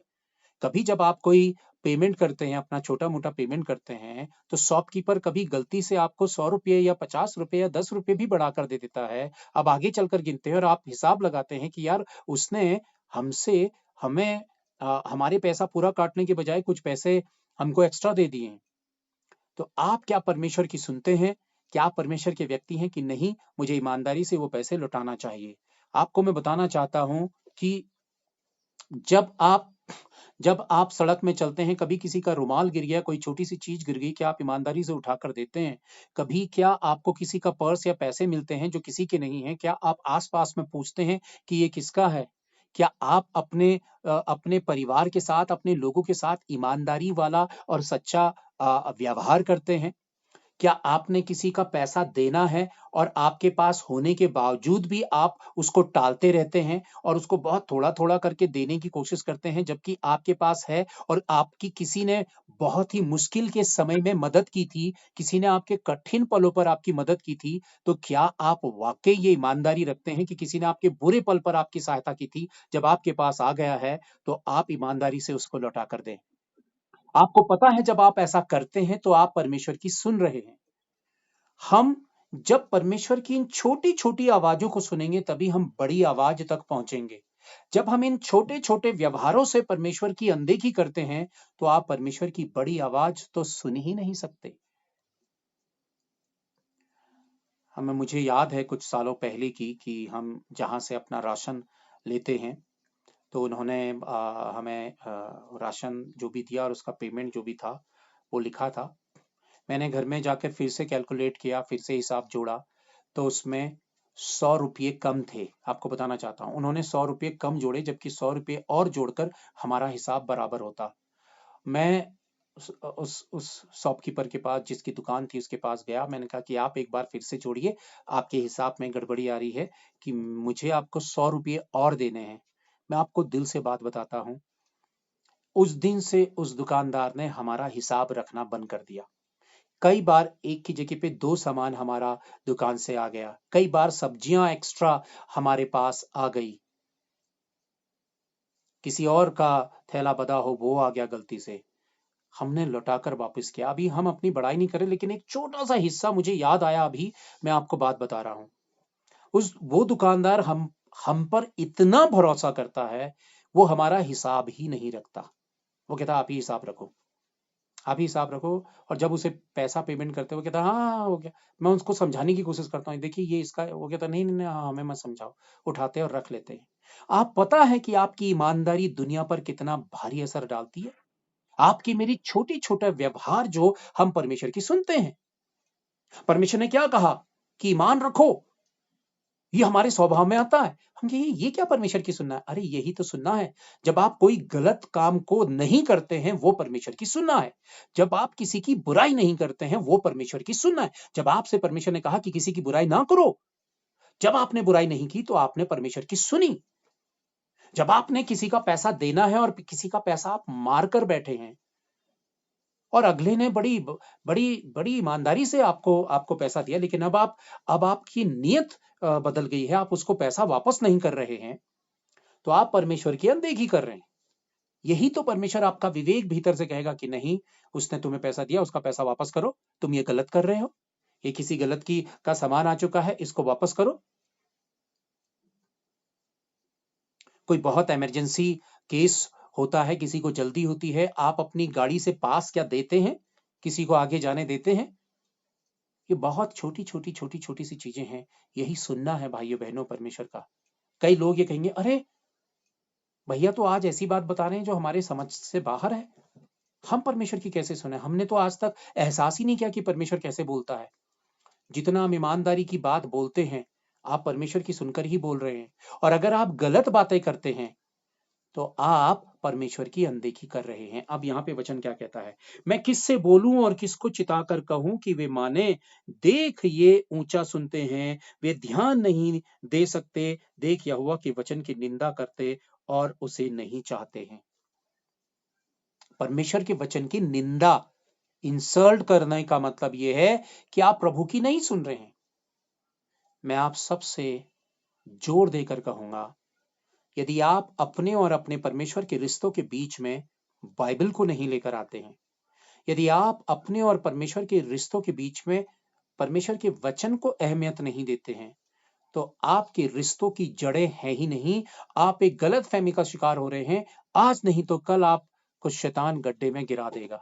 [SPEAKER 1] कभी जब आप कोई पेमेंट करते हैं, अपना छोटा मोटा पेमेंट करते हैं, तो शॉपकीपर कभी गलती से आपको 100 रुपये या 50 रुपये या 10 रुपये भी बढ़ाकर दे देता है। अब आगे चलकर गिनते हैं और आप हिसाब लगाते हैं कि यार उसने हमसे हमें हमारे पैसा पूरा काटने के बजाय कुछ पैसे हमको एक्स्ट्रा दे दिए हैं। तो आप क्या परमेश्वर की सुनते हैं? क्या आप परमेश्वर के व्यक्ति हैं कि नहीं, मुझे ईमानदारी से वो पैसे लौटाना चाहिए? आपको मैं बताना चाहता हूं कि जब आप जब आप सड़क में चलते हैं, कभी किसी का रुमाल गिर गया, कोई छोटी-सी चीज़ गिर गई, क्या आप ईमानदारी से उठाकर देते हैं? कभी क्या आपको किसी का पर्स या पैसे मिलते हैं जो किसी के नहीं हैं, क्या आप आस-पास में पूछते हैं कि ये किसका है? क्या आप अपने परिवार के साथ, अपने लोगों के साथ ईमानदारी वाला और सच्चा व्यवहार करते हैं? क्या आपने किसी का पैसा देना है और आपके पास होने के बावजूद भी आप उसको टालते रहते हैं और उसको बहुत थोड़ा-थोड़ा करके देने की कोशिश करते हैं, जबकि आपके पास है और आपकी किसी ने बहुत ही मुश्किल के समय में मदद की थी, किसी ने आपके कठिन पलों पर आपकी मदद की थी, तो क्या आप वाक़ई ये ईमानदारी रखते हैं कि किसी ने आपके बुरे पल पर आपकी सहायता की थी, जब आपके पास आ गया है, तो आप ईमानदारी से उसको लौटा कर दें? आपको पता है जब आप ऐसा करते हैं, तो आप परमेश्वर की सुन रहे हैं। हम जब परमेश्वर की इन छोटी-छोटी आवाज़ों को सुनेंगे, तभी हम बड़ी आवाज़ तक पहुँचेंगे। जब हम इन छोटे-छोटे व्यवहारों से परमेश्वर की अनदेखी करते हैं, तो आप परमेश्वर की बड़ी आवाज़ तो सुन ही नहीं सकते। मुझे याद है कुछ सालों पहले की कि हम जहाँ से अपना राशन लेते हैं, तो उन्होंने हमें राशन जो भी दिया और उसका पेमेंट जो भी था, वो लिखा था। मैंने घर में जाकर फिर से कैलकुलेट किया, फिर से हिसाब जोड़ा, तो उसमें 100 रुपये कम थे। आपको बताना चाहता हूँ, उन्होंने 100 रुपये कम जोड़े, जबकि 100 रुपये और जोड़कर हमारा हिसाब बराबर होता। मैं उस शॉपकीपर के पास, जिसकी दुकान थी, उसके पास गया। मैंने कहा कि आप एक बार फिर से जोड़िए, आपके हिसाब में गड़बड़ी आ रही है कि मुझे आपको 100 रुपये और देने हैं। मैं आपको दिल से बात बताता हूँ, उस दिन से उस दुकानदार ने हमारा हिसाब रखना बंद कर दिया। कई बार एक की जगह पे 2 सामान हमारा दुकान से आ गया। कई बार सब्जियाँ एक्स्ट्रा हमारे पास आ गई। किसी और का थैला बँधा हो, वो आ गया गलती से। हमने लौटाकर वापस किया। अभी हम अपनी बड़ाई नहीं कर रहे, लेकिन एक छोटा-सा हिस्सा मुझे याद आया अभी, मैं आपको बात बता रहा हूँ। वो दुकानदार हम पर इतना भरोसा करता है, वो हमारा हिसाब ही नहीं रखता। वो कहता आप ही हिसाब रखो। आप ही हिसाब रखो। और जब उसे पैसा पेमेंट करते, वो कहता है, हाँ, हाँ, हो गया। मैं उसको समझाने की कोशिश करता हूँ, देखिए ये इसका है। वो कहता है, नहीं, नहीं, नहीं, हाँ, हमें मत समझाओ। उठाते हैं और रख लेते हैं। आप पता है कि आपकी ईमानदारी दुनिया पर कितना भारी असर डालती है? आपकी मेरी छोटी-छोटा व्यवहार जो हम परमेश्वर की सुनते हैं। परमेश्वर ने क्या कहा कि ईमान रखो, ये हमारे स्वभाव में आता है। हम कहेंगे ये क्या परमेश्वर की सुनना है? अरे यही तो सुनना है। जब आप कोई गलत काम को नहीं करते हैं, वो परमेश्वर की सुनना है। जब आप किसी की बुराई नहीं करते हैं, वो परमेश्वर की सुनना है। जब आपसे परमेश्वर ने कहा कि किसी की बुराई ना करो, जब आपने बुराई नहीं की, तो आपने परमेश्वर की सुनी। जब आपने किसी का पैसा देना है और किसी का पैसा आप मार कर बैठे हैं और अगले ने बड़ी ईमानदारी से आपको आपको पैसा दिया, लेकिन अब आपकी नीयत बदल गई है, आप उसको पैसा वापस नहीं कर रहे हैं, तो आप परमेश्वर की अनदेखी कर रहे हैं। यही तो परमेश्वर, आपका विवेक भीतर से कहेगा कि नहीं, उसने तुम्हें पैसा दिया, उसका पैसा वापस करो, तुम ये गलत कर रहे हो, ये किसी गलत की का सामान आ चुका है, इसको वापस करो। कोई बहुत इमरजेंसी केस होता है, किसी को जल्दी होती है, आप अपनी गाड़ी से पास क्या देते हैं? किसी को आगे जाने देते हैं? ये बहुत छोटी-छोटी सी चीजें हैं। यही सुनना है भाइयों-बहनों परमेश्वर का। कई लोग ये कहेंगे, अरे! भैया तो आज ऐसी बात बता रहे हैं जो हमारे समझ से बाहर है। हम परमेश्वर की कैसे सुने? हमने तो आज तक एहसास ही नहीं किया कि परमेश्वर कैसे बोलता है। जितना हम ईमानदारी की बात बोलते हैं, आप परमेश्वर की सुनकर ही बोल रहे हैं। और अगर आप गलत बातें करते हैं, तो आप परमेश्वर की अनदेखी कर रहे हैं। अब यहाँ पे वचन क्या कहता है? मैं किससे बोलूं और किसको चिताकर कहूं कि वे माने? देख ये ऊंचा सुनते हैं, वे ध्यान नहीं दे सकते। देख यहोवा के वचन की निंदा करते और उसे नहीं चाहते हैं। परमेश्वर के वचन की निंदा, इंसल्ट करने का मतलब यह है कि आप प्रभु की नहीं सुन रहे हैं। मैं आप सबसे जोर देकर कहूंगा, यदि आप अपने और अपने परमेश्वर के रिश्तों के बीच में बाइबल को नहीं लेकर आते हैं, यदि आप अपने और परमेश्वर के रिश्तों के बीच में परमेश्वर के वचन को अहमियत नहीं देते हैं, तो आपके रिश्तों की जड़ें हैं ही नहीं। आप एक गलत फहमी का शिकार हो रहे हैं। आज नहीं तो कल आपको शैतान गड्ढे में गिरा देगा,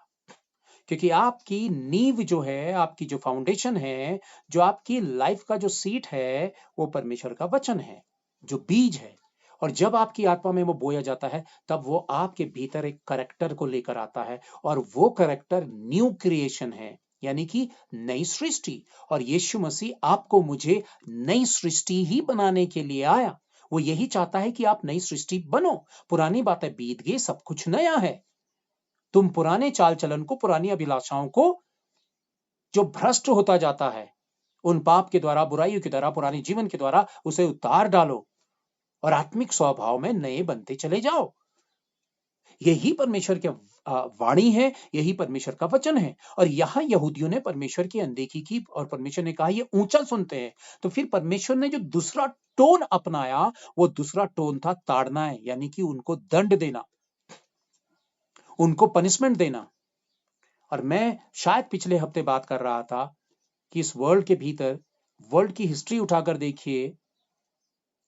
[SPEAKER 1] क्योंकि आपकी नींव जो है, आपकी जो फाउंडेशन है, जो आपकी लाइफ का जो सीट है, वो परमेश्वर का वचन है, जो बीज है। और जब आपकी आत्मा में वो बोया जाता है, तब वो आपके भीतर एक करेक्टर को लेकर आता है, और वो करेक्टर न्यू क्रिएशन है, यानी कि नई सृष्टि। और यीशु मसीह आपको मुझे नई सृष्टि ही बनाने के लिए आया। वो यही चाहता है कि आप नई सृष्टि बनो। पुरानी बातें बीत गई, सब कुछ नया है। तुम पुराने चाल चलन को, पुरानी अभिलाषाओं को, जो भ्रष्ट होता जाता है, उन पाप के द्वारा, बुराइयों के द्वारा, पुराने जीवन के द्वारा उसे उतार डालो और आत्मिक स्वभाव में नए बनते चले जाओ। यही परमेश्वर की वाणी है, यही परमेश्वर का वचन है। और यहां यहूदियों ने परमेश्वर की अनदेखी की और परमेश्वर ने कहा ये ऊंचा सुनते हैं। तो फिर परमेश्वर ने जो दूसरा टोन अपनाया, वो दूसरा टोन था ताड़ना है, यानी कि उनको दंड देना, उनको पनिशमेंट देना। और मैं शायद पिछले हफ्ते बात कर रहा था कि इस वर्ल्ड के भीतर, वर्ल्ड की हिस्ट्री उठाकर देखिए,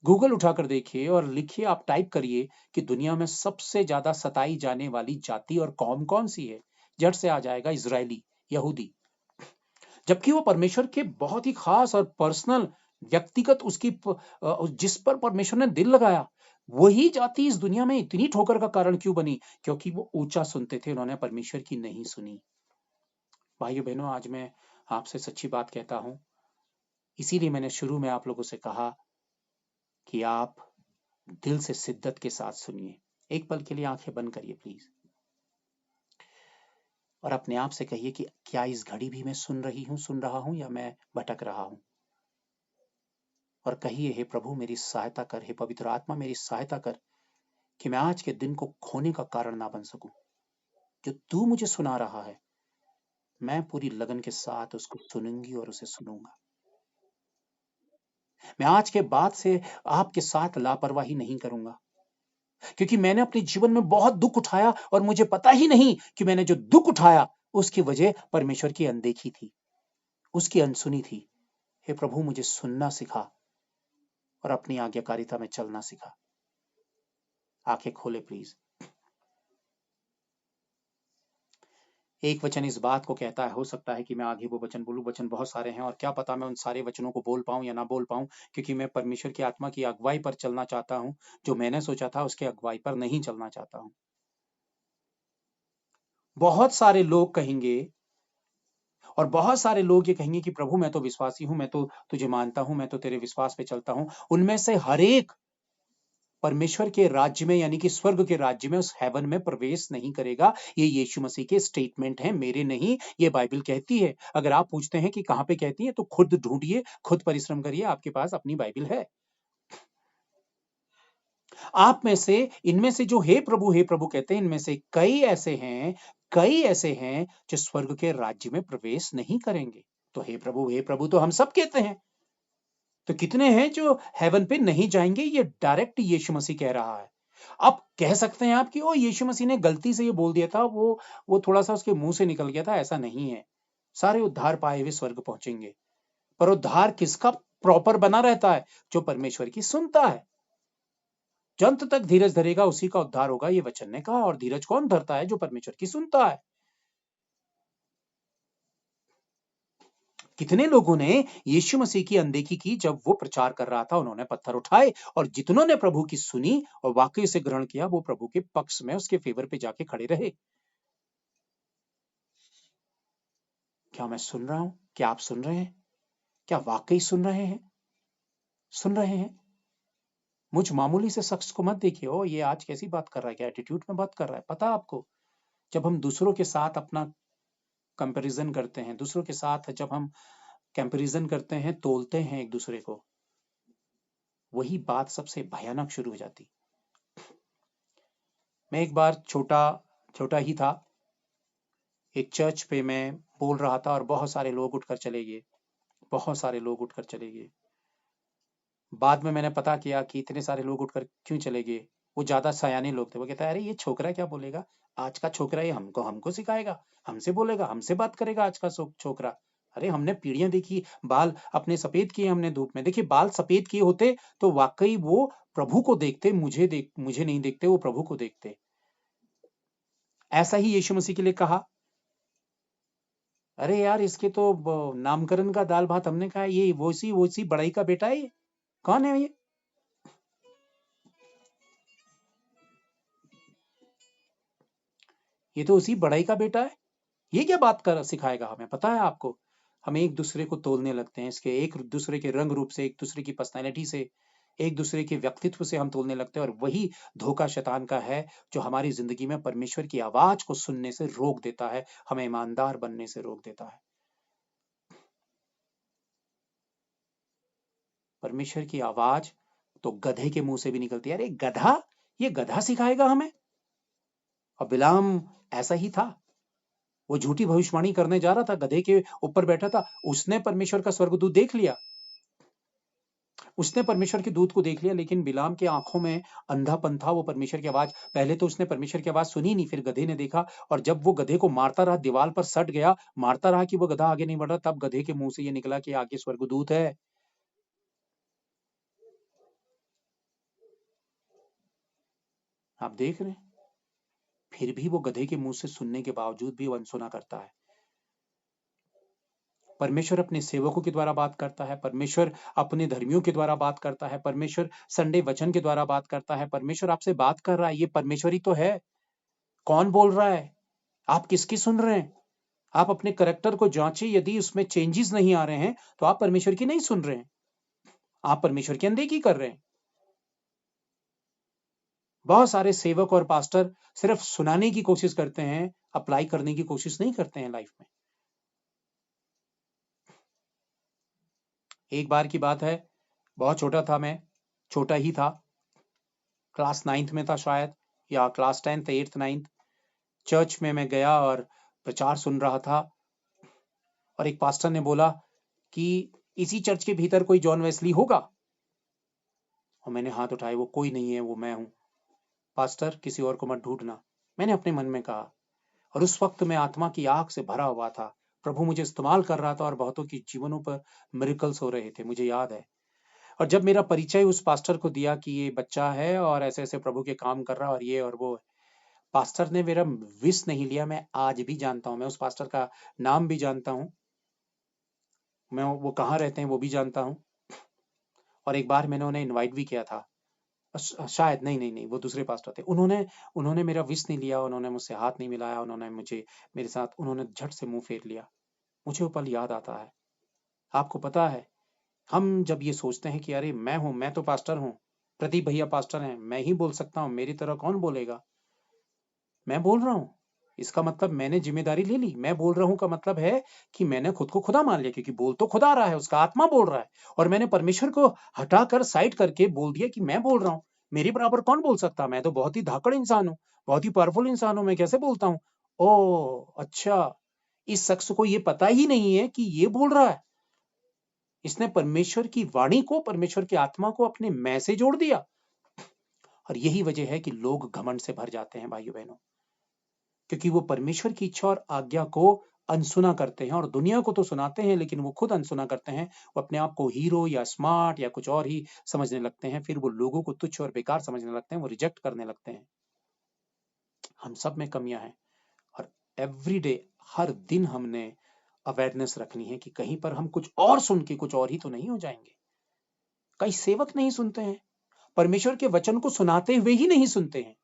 [SPEAKER 1] गूगल उठाकर देखिए और लिखिए, आप टाइप करिए कि दुनिया में सबसे ज्यादा सताई जाने वाली जाति और कौम कौन सी है। झट से आ जाएगा इजरायली, यहूदी। जबकि वो परमेश्वर के बहुत ही खास और पर्सनल, व्यक्तिगत जिस पर परमेश्वर ने दिल लगाया, वही जाति इस दुनिया में इतनी ठोकर का कारण क्यों बनी? क्योंकि वो ऊंचा सुनते थे, उन्होंने परमेश्वर की नहीं सुनी। भाइयों बहनों, आज मैं आपसे सच्ची बात कहता हूं, इसीलिए मैंने शुरू में आप लोगों से कहा कि आप दिल से शिद्दत के साथ सुनिए। एक पल के लिए आंखें बंद करिए प्लीज, और अपने आप से कहिए कि क्या इस घड़ी भी मैं सुन रहा हूं या मैं भटक रहा हूं। और कहिए, हे प्रभु मेरी सहायता कर, हे पवित्र आत्मा मेरी सहायता कर, कि मैं आज के दिन को खोने का कारण ना बन सकूं। जो तू मुझे सुना रहा है, मैं पूरी लगन के साथ उसको सुनूंगी और उसे सुनूंगा। मैं आज के बाद से आपके साथ लापरवाही नहीं करूंगा, क्योंकि मैंने अपने जीवन में बहुत दुख उठाया और मुझे पता ही नहीं कि मैंने जो दुख उठाया उसकी वजह परमेश्वर की अनदेखी थी, उसकी अनसुनी थी। हे प्रभु मुझे सुनना सिखा और अपनी आज्ञाकारिता में चलना सिखा। आंखें खोले प्लीज। एक वचन इस बात को कहता है, हो सकता है कि मैं आगे वो वचन बोलूं, वचन बहुत सारे हैं और क्या पता मैं उन सारे वचनों को बोल पाऊं या ना बोल पाऊं, क्योंकि मैं परमेश्वर की आत्मा की अगुवाई पर चलना चाहता हूं। जो मैंने सोचा था उसके अगुवाई पर नहीं चलना चाहता हूं। बहुत सारे लोग कहेंगे, और बहुत सारे लोग ये कहेंगे कि प्रभु मैं तो विश्वासी हूं, मैं तो तुझे मानता हूं, मैं तो तेरे विश्वास पे चलता हूं। उनमें से हर एक परमेश्वर के राज्य में, यानी कि स्वर्ग के राज्य में, उस हेवन में प्रवेश नहीं करेगा। ये यीशु मसीह के स्टेटमेंट हैं, मेरे नहीं, ये बाइबल कहती है। अगर आप पूछते हैं कि कहां पे कहती है, तो खुद ढूंढिए, खुद परिश्रम करिए, आपके पास अपनी बाइबल है। आप में से, इनमें से जो हे प्रभु कहते हैं, इनमें से कई ऐसे हैं जो स्वर्ग के राज्य में प्रवेश नहीं करेंगे। तो हे प्रभु तो हम सब कहते हैं, तो कितने हैं जो हेवन पे नहीं जाएंगे? ये डायरेक्ट यीशु मसीह कह रहा है। आप कह सकते हैं आप कि ओ यीशु मसीह ने गलती से ये बोल दिया था, वो थोड़ा सा उसके मुंह से निकल गया था। ऐसा नहीं है। सारे उद्धार पाए हुए स्वर्ग पहुंचेंगे, पर उद्धार किसका प्रॉपर बना रहता है? जो परमेश्वर की सुनता है, जो अंत तक धीरज धरेगा उसी का उद्धार होगा, ये वचन ने कहा। और धीरज कौन धरता है? जो परमेश्वर की सुनता है। कितने लोगों ने यीशु मसीह की अनदेखी की जब वो प्रचार कर रहा था? उन्होंने पत्थर उठाए, और जितनों ने प्रभु की सुनी और वाकई से ग्रहण किया, वो प्रभु के पक्ष में, उसके फेवर पे जाके खड़े रहे। क्या मैं सुन रहा हूं? क्या आप सुन रहे हैं? क्या वाकई सुन रहे हैं? सुन रहे हैं? मुझ मामूली से शख्स को मत देखिए, ओ ये आज कैसी बात कर रहा है, क्या एटीट्यूड में बात कर रहा है। पता आपको, जब हम दूसरों के साथ अपना कंपैरिजन करते हैं, दूसरों के साथ जब हम कंपैरिजन करते हैं, तोलते हैं एक दूसरे को, वही बात सबसे भयानक शुरू हो जाती। मैं एक बार छोटा छोटा ही था, एक चर्च पे मैं बोल रहा था और बहुत सारे लोग उठकर चले गए, बहुत सारे लोग उठकर चले गए। बाद में मैंने पता किया कि इतने सारे लोग उठकर क्यों चले गए। वो ज्यादा सयाने लोग थे। वो कहता है, अरे ये छोकरा क्या बोलेगा, आज का छोकरा ये हमको हमको सिखाएगा, हमसे बोलेगा, हमसे बात करेगा आज का छोकरा। अरे हमने पीढ़ियां देखी, बाल अपने सफेद किए हमने धूप में। देखिए, बाल सफेद किए होते तो वाकई वो प्रभु को देखते, मुझे नहीं देखते, वो प्रभु को देखते। ऐसा ही यीशु मसीह के लिए कहा, अरे यार इसके तो नामकरण का दाल भात हमने कहा, ये वो सी बड़ाई का बेटा है, ये कौन है ये? ये तो उसी बड़ाई का बेटा है। ये क्या बात कर सिखाएगा हमें? पता है आपको, हम एक दूसरे को तोलने लगते हैं, इसके एक दूसरे के रंग रूप से, एक दूसरे की पर्सनैलिटी से, एक दूसरे के व्यक्तित्व से हम तोलने लगते हैं। और वही धोखा शैतान का है जो हमारी जिंदगी में परमेश्वर की आवाज को सुनने से रोक देता है, हमें ईमानदार बनने से रोक देता है। परमेश्वर की आवाज तो गधे के मुंह से भी निकलती है। अरे गधा, ये गधा सिखाएगा हमें? और बिलाम ऐसा ही था, वो झूठी भविष्यवाणी करने जा रहा था, गधे के ऊपर बैठा था। उसने परमेश्वर का स्वर्गदूत देख लिया, उसने परमेश्वर के दूत को देख लिया, लेकिन बिलाम के आंखों में अंधापन था। वो परमेश्वर की आवाज, पहले तो उसने परमेश्वर की आवाज सुनी नहीं, फिर गधे ने देखा, और जब वो गधे को मारता रहा, दीवार पर सट गया, मारता रहा कि वो गधा आगे नहीं बढ़ रहा, तब गधे के मुंह से ये निकला कि आगे स्वर्गदूत है। आप देख रहे हैं, फिर भी वो गधे के मुंह से सुनने के बावजूद भी वो अनसुना करता है। परमेश्वर अपने सेवकों के द्वारा बात करता है, परमेश्वर अपने धर्मियों के द्वारा बात करता है, परमेश्वर संडे वचन के द्वारा बात करता है। परमेश्वर आपसे बात कर रहा है, ये परमेश्वर ही तो है। कौन बोल रहा है? आप किसकी सुन रहे हैं? आप अपने करैक्टर को जांचिए, यदि उसमें चेंजेस नहीं आ रहे हैं तो आप परमेश्वर की नहीं सुन रहे हैं, आप परमेश्वर की अनदेखी कर रहे हैं। बहुत सारे सेवक और पास्टर सिर्फ सुनाने की कोशिश करते हैं, अप्लाई करने की कोशिश नहीं करते हैं लाइफ में। एक बार की बात है, बहुत छोटा था मैं, छोटा ही था, क्लास 9th में था शायद, या class 10th 8th 9th। Church में मैं गया और प्रचार सुन रहा था, और एक पास्टर ने बोला कि इसी चर्च के भीतर कोई जॉन वेस्ली होगा? और मैंने हाथ उठाए, वो कोई नहीं है, वो मैं हूं। पास्टर, किसी और को मत ढूंढना, मैंने अपने मन में कहा। और उस वक्त मैं आत्मा की आग से भरा हुआ था, प्रभु मुझे इस्तेमाल कर रहा था और बहुतों की जीवनों पर मिरेकल्स हो रहे थे, मुझे याद है। और जब मेरा परिचय उस पास्टर को दिया कि ये बच्चा है और ऐसे ऐसे प्रभु के काम कर रहा है और ये और वो, पास्टर ने मेरा विश नहीं लिया। मैं आज भी जानता हूँ, मैं उस पास्टर का नाम भी जानता हूँ, मैं वो कहाँ रहते हैं वो भी जानता हूँ। और एक बार मैंने उन्हें इनवाइट भी किया था, शायद नहीं नहीं नहीं, वो दूसरे पास्टर थे। उन्होंने उन्होंने मेरा विश नहीं लिया, उन्होंने मुझसे हाथ नहीं मिलाया, उन्होंने मुझे मेरे साथ उन्होंने झट से मुंह फेर लिया। मुझे वो पल याद आता है। आपको पता है, हम जब ये सोचते हैं कि अरे मैं हूं, मैं तो पास्टर हूं, प्रदीप भैया पास्टर हैं, मैं ही बोल सकता हूं, मेरी तरह कौन बोलेगा, मैं बोल रहा हूं, इसका मतलब मैंने जिम्मेदारी ले ली। मैं बोल रहा हूं का मतलब है कि मैंने खुद को खुदा मान लिया, क्योंकि बोल तो खुदा रहा है, उसका आत्मा बोल रहा है, और मैंने परमेश्वर को हटाकर साइड करके बोल दिया कि मैं बोल रहा हूं। मेरे बराबर कौन बोल सकता? मैं तो बहुत ही धाकड़ इंसान हूं, बहुत ही पावरफुल इंसान हूं, मैं कैसे बोलता हूं? ओ अच्छा, इस शख्स को ये पता ही नहीं है कि ये बोल रहा है। इसने परमेश्वर की वाणी को, परमेश्वर की आत्मा को अपने मैं से जोड़ दिया। और यही वजह है कि लोग घमंड से भर जाते हैं भाइयों बहनों, क्योंकि वो परमेश्वर की इच्छा और आज्ञा को अनसुना करते हैं, और दुनिया को तो सुनाते हैं लेकिन वो खुद अनसुना करते हैं। वो अपने आप को हीरो या स्मार्ट या कुछ और ही समझने लगते हैं, फिर वो लोगों को तुच्छ और बेकार समझने लगते हैं, वो रिजेक्ट करने लगते हैं। हम सब में कमियां हैं, और एवरी डे, हर दिन हमने अवेयरनेस रखनी है कि कहीं पर हम कुछ और सुन के कुछ और ही तो नहीं हो जाएंगे। कई सेवक नहीं सुनते हैं, परमेश्वर के वचन को सुनाते हुए ही नहीं सुनते हैं।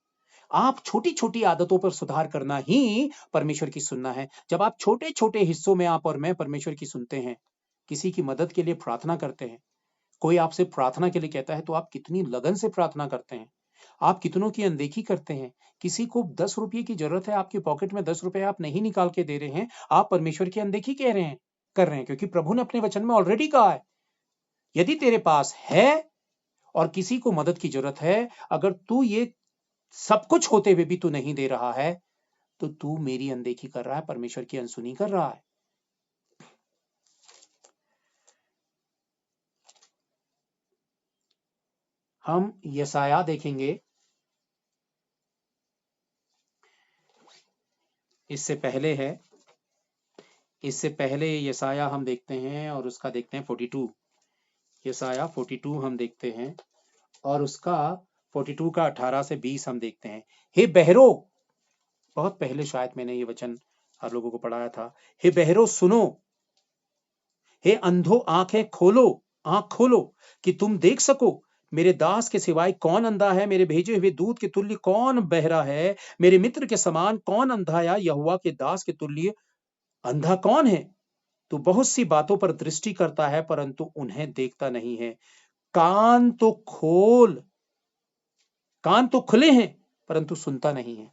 [SPEAKER 1] आप छोटी-छोटी आदतों पर सुधार करना ही परमेश्वर की सुनना है। जब आप छोटे-छोटे हिस्सों में आप और मैं परमेश्वर की सुनते हैं, किसी की मदद के लिए प्रार्थना करते हैं, कोई आपसे प्रार्थना के लिए कहता है तो आप कितनी लगन से प्रार्थना करते हैं। आप कितनों की अनदेखी करते हैं। किसी को 10 रुपये की जरूरत है, आपके पॉकेट में 10 रुपए आप नहीं निकाल के दे रहे हैं, आप परमेश्वर की अनदेखी कर रहे हैं, क्योंकि प्रभु ने अपने वचन में ऑलरेडी कहा है, यदि तेरे पास है और किसी को मदद की जरूरत है, अगर तू ये सब कुछ होते हुए भी तू नहीं दे रहा है, तो तू मेरी अनदेखी कर रहा है, परमेश्वर की अनसुनी कर रहा है। हम यशायाह देखेंगे, इससे पहले यशायाह हम देखते हैं और उसका देखते हैं 42। यशायाह 42 हम देखते हैं और उसका 42 का 18 से 20 हम देखते हैं। हे बहरो, बहुत पहले शायद मैंने ये वचन आप लोगों को पढ़ाया था। हे बहरो सुनो, हे अंधो आंख खोलो कि तुम देख सको। मेरे दास के सिवाय कौन अंधा है? मेरे भेजे हुए दूत के तुल्य कौन बहरा है? मेरे मित्र के समान कौन अंधा, या यहोवा के दास के तुल्य अंधा कौन है? तू बहुत सी बातों पर दृष्टि करता है, परंतु उन्हें देखता नहीं है। कान तो खोल, कान तो खुले हैं परंतु सुनता नहीं है।